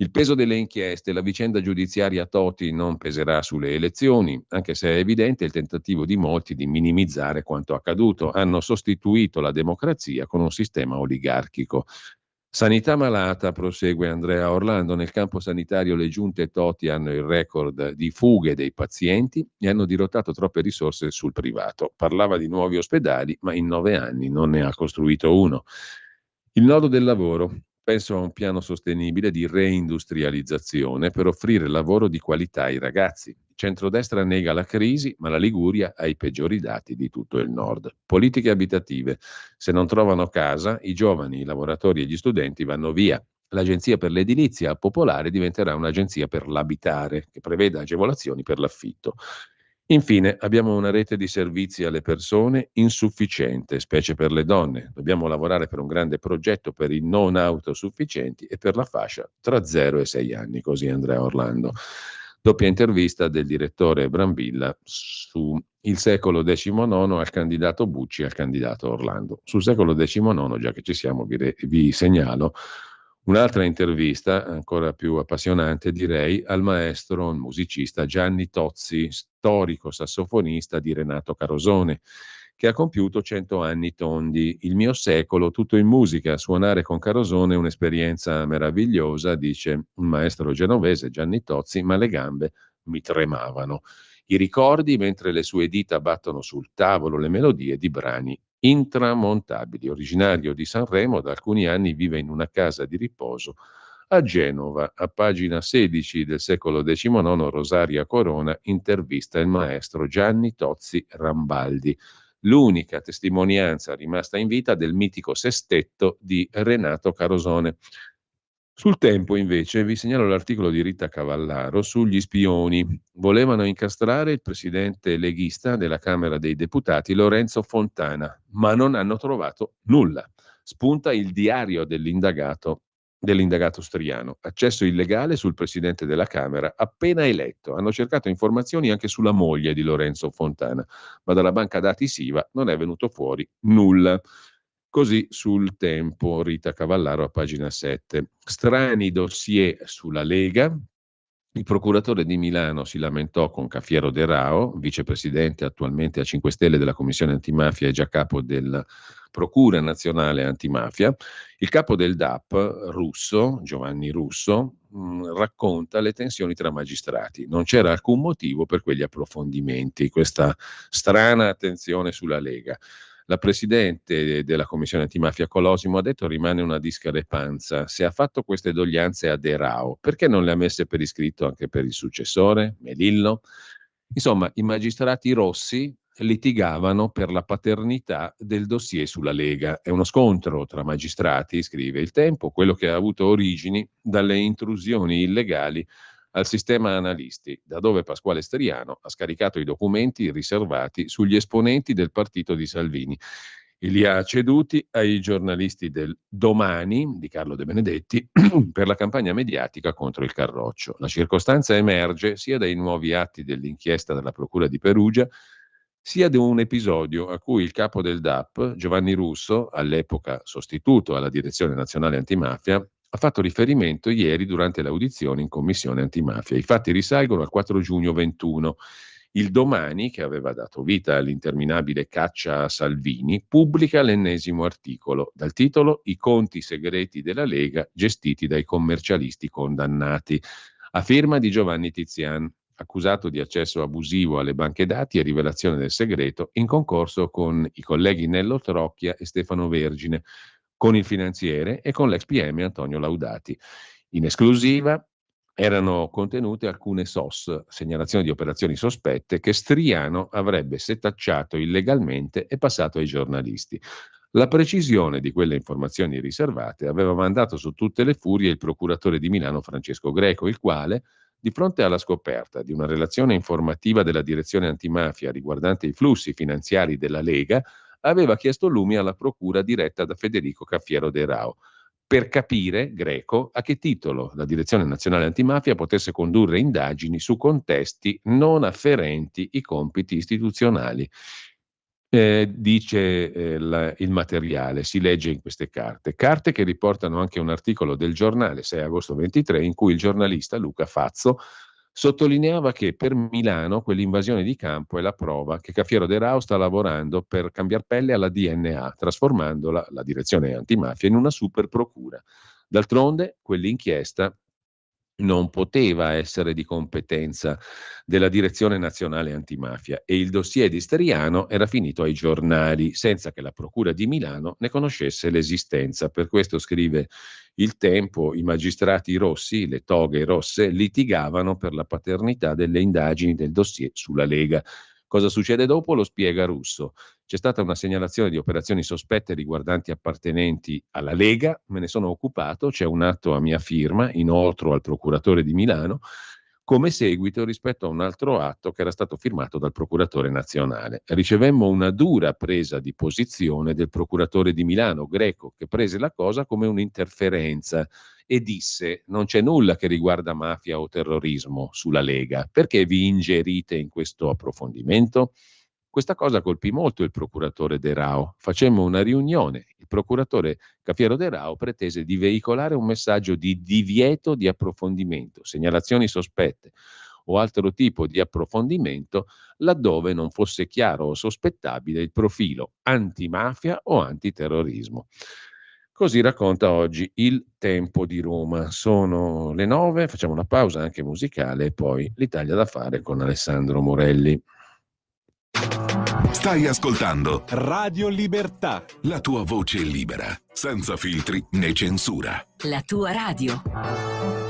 Il peso delle inchieste, la vicenda giudiziaria Toti non peserà sulle elezioni, anche se è evidente il tentativo di molti di minimizzare quanto accaduto. Hanno sostituito la democrazia con un sistema oligarchico. Sanità malata, prosegue Andrea Orlando, nel campo sanitario le giunte Toti hanno il record di fughe dei pazienti e hanno dirottato troppe risorse sul privato. Parlava di nuovi ospedali, ma in 9 anni non ne ha costruito uno. Il nodo del lavoro. Penso a un piano sostenibile di reindustrializzazione per offrire lavoro di qualità ai ragazzi. Il centrodestra nega la crisi, ma la Liguria ha i peggiori dati di tutto il nord. Politiche abitative. Se non trovano casa, i giovani, i lavoratori e gli studenti vanno via. L'Agenzia per l'edilizia popolare diventerà un'agenzia per l'abitare, che preveda agevolazioni per l'affitto. Infine, abbiamo una rete di servizi alle persone insufficiente, specie per le donne. Dobbiamo lavorare per un grande progetto per i non autosufficienti e per la fascia tra 0 e 6 anni, così Andrea Orlando. Doppia intervista del direttore Brambilla su Il secolo XIX al candidato Bucci e al candidato Orlando. Sul secolo XIX, già che ci siamo, vi segnalo un'altra intervista, ancora più appassionante direi, al maestro, il musicista Gianni Tozzi, storico sassofonista di Renato Carosone, che ha compiuto 100 anni tondi. Il mio secolo, tutto in musica, suonare con Carosone è un'esperienza meravigliosa, dice il maestro genovese Gianni Tozzi, ma le gambe mi tremavano. I ricordi mentre le sue dita battono sul tavolo le melodie di brani intramontabili. Originario di Sanremo, da alcuni anni vive in una casa di riposo a Genova. A pagina 16 del secolo XIX, Rosaria Corona intervista il maestro Gianni Tozzi Rambaldi, l'unica testimonianza rimasta in vita del mitico sestetto di Renato Carosone. Sul Tempo, invece, vi segnalo l'articolo di Rita Cavallaro sugli spioni. Volevano incastrare il presidente leghista della Camera dei Deputati, Lorenzo Fontana, ma non hanno trovato nulla. Spunta il diario dell'indagato Striano. Accesso illegale sul presidente della Camera appena eletto. Hanno cercato informazioni anche sulla moglie di Lorenzo Fontana, ma dalla banca dati SIVA non è venuto fuori nulla. Così sul Tempo, Rita Cavallaro a pagina 7. Strani dossier sulla Lega. Il procuratore di Milano si lamentò con Cafiero De Rao, vicepresidente attualmente a 5 Stelle della Commissione Antimafia e già capo della Procura Nazionale Antimafia. Il capo del DAP, Russo, Giovanni Russo, racconta le tensioni tra magistrati. Non c'era alcun motivo per quegli approfondimenti, questa strana attenzione sulla Lega. La presidente della commissione antimafia Colosimo ha detto rimane una discrepanza. Se ha fatto queste doglianze a De Rao, perché non le ha messe per iscritto anche per il successore, Melillo? Insomma, i magistrati rossi litigavano per la paternità del dossier sulla Lega. È uno scontro tra magistrati, scrive Il Tempo, quello che ha avuto origini dalle intrusioni illegali al sistema analisti, da dove Pasquale Striano ha scaricato i documenti riservati sugli esponenti del partito di Salvini e li ha ceduti ai giornalisti del Domani di Carlo De Benedetti per la campagna mediatica contro il Carroccio. La circostanza emerge sia dai nuovi atti dell'inchiesta della Procura di Perugia, sia da un episodio a cui il capo del DAP, Giovanni Russo, all'epoca sostituto alla Direzione Nazionale Antimafia, ha fatto riferimento ieri durante l'audizione in Commissione Antimafia. I fatti risalgono al 4 giugno 21. Il Domani, che aveva dato vita all'interminabile caccia a Salvini, pubblica l'ennesimo articolo dal titolo I conti segreti della Lega gestiti dai commercialisti condannati, a firma di Giovanni Tizian, accusato di accesso abusivo alle banche dati e rivelazione del segreto in concorso con i colleghi Nello Trocchia e Stefano Vergine, con il finanziere e con l'ex PM Antonio Laudati. In esclusiva erano contenute alcune SOS, segnalazioni di operazioni sospette, che Striano avrebbe setacciato illegalmente e passato ai giornalisti. La precisione di quelle informazioni riservate aveva mandato su tutte le furie il procuratore di Milano Francesco Greco, il quale, Di fronte alla scoperta di una relazione informativa della direzione antimafia riguardante i flussi finanziari della Lega, aveva chiesto lumi alla procura diretta da Federico Cafiero De Rao, per capire, Greco, a che titolo la Direzione Nazionale Antimafia potesse condurre indagini su contesti non afferenti i compiti istituzionali. Dice il materiale, si legge in queste carte che riportano anche un articolo del giornale 6 agosto 23 in cui il giornalista Luca Fazzo sottolineava che per Milano quell'invasione di campo è la prova che Cafiero De Rao sta lavorando per cambiar pelle alla DNA, trasformandola, la direzione antimafia, in una super procura. D'altronde, quell'inchiesta non poteva essere di competenza della Direzione Nazionale Antimafia e il dossier di Steriano era finito ai giornali senza che la Procura di Milano ne conoscesse l'esistenza. Per questo, scrive Il Tempo, i magistrati rossi, le toghe rosse, litigavano per la paternità delle indagini del dossier sulla Lega. Cosa succede dopo lo spiega Russo. C'è stata una segnalazione di operazioni sospette riguardanti appartenenti alla Lega, me ne sono occupato, c'è un atto a mia firma, inoltre al procuratore di Milano, come seguito rispetto a un altro atto che era stato firmato dal procuratore nazionale. Ricevemmo una dura presa di posizione del procuratore di Milano, Greco, che prese la cosa come un'interferenza e disse: non c'è nulla che riguarda mafia o terrorismo sulla Lega, perché vi ingerite in questo approfondimento? Questa cosa colpì molto il procuratore De Rao. Facemmo una riunione. Il procuratore Cafiero De Rao pretese di veicolare un messaggio di divieto di approfondimento, segnalazioni sospette o altro tipo di approfondimento laddove non fosse chiaro o sospettabile il profilo antimafia o antiterrorismo. Così racconta oggi Il Tempo di Roma. Sono le 9, facciamo una pausa anche musicale e poi l'Italia da fare con Alessandro Morelli. Stai ascoltando Radio Libertà. la tua voce libera, senza filtri né censura. La tua radio.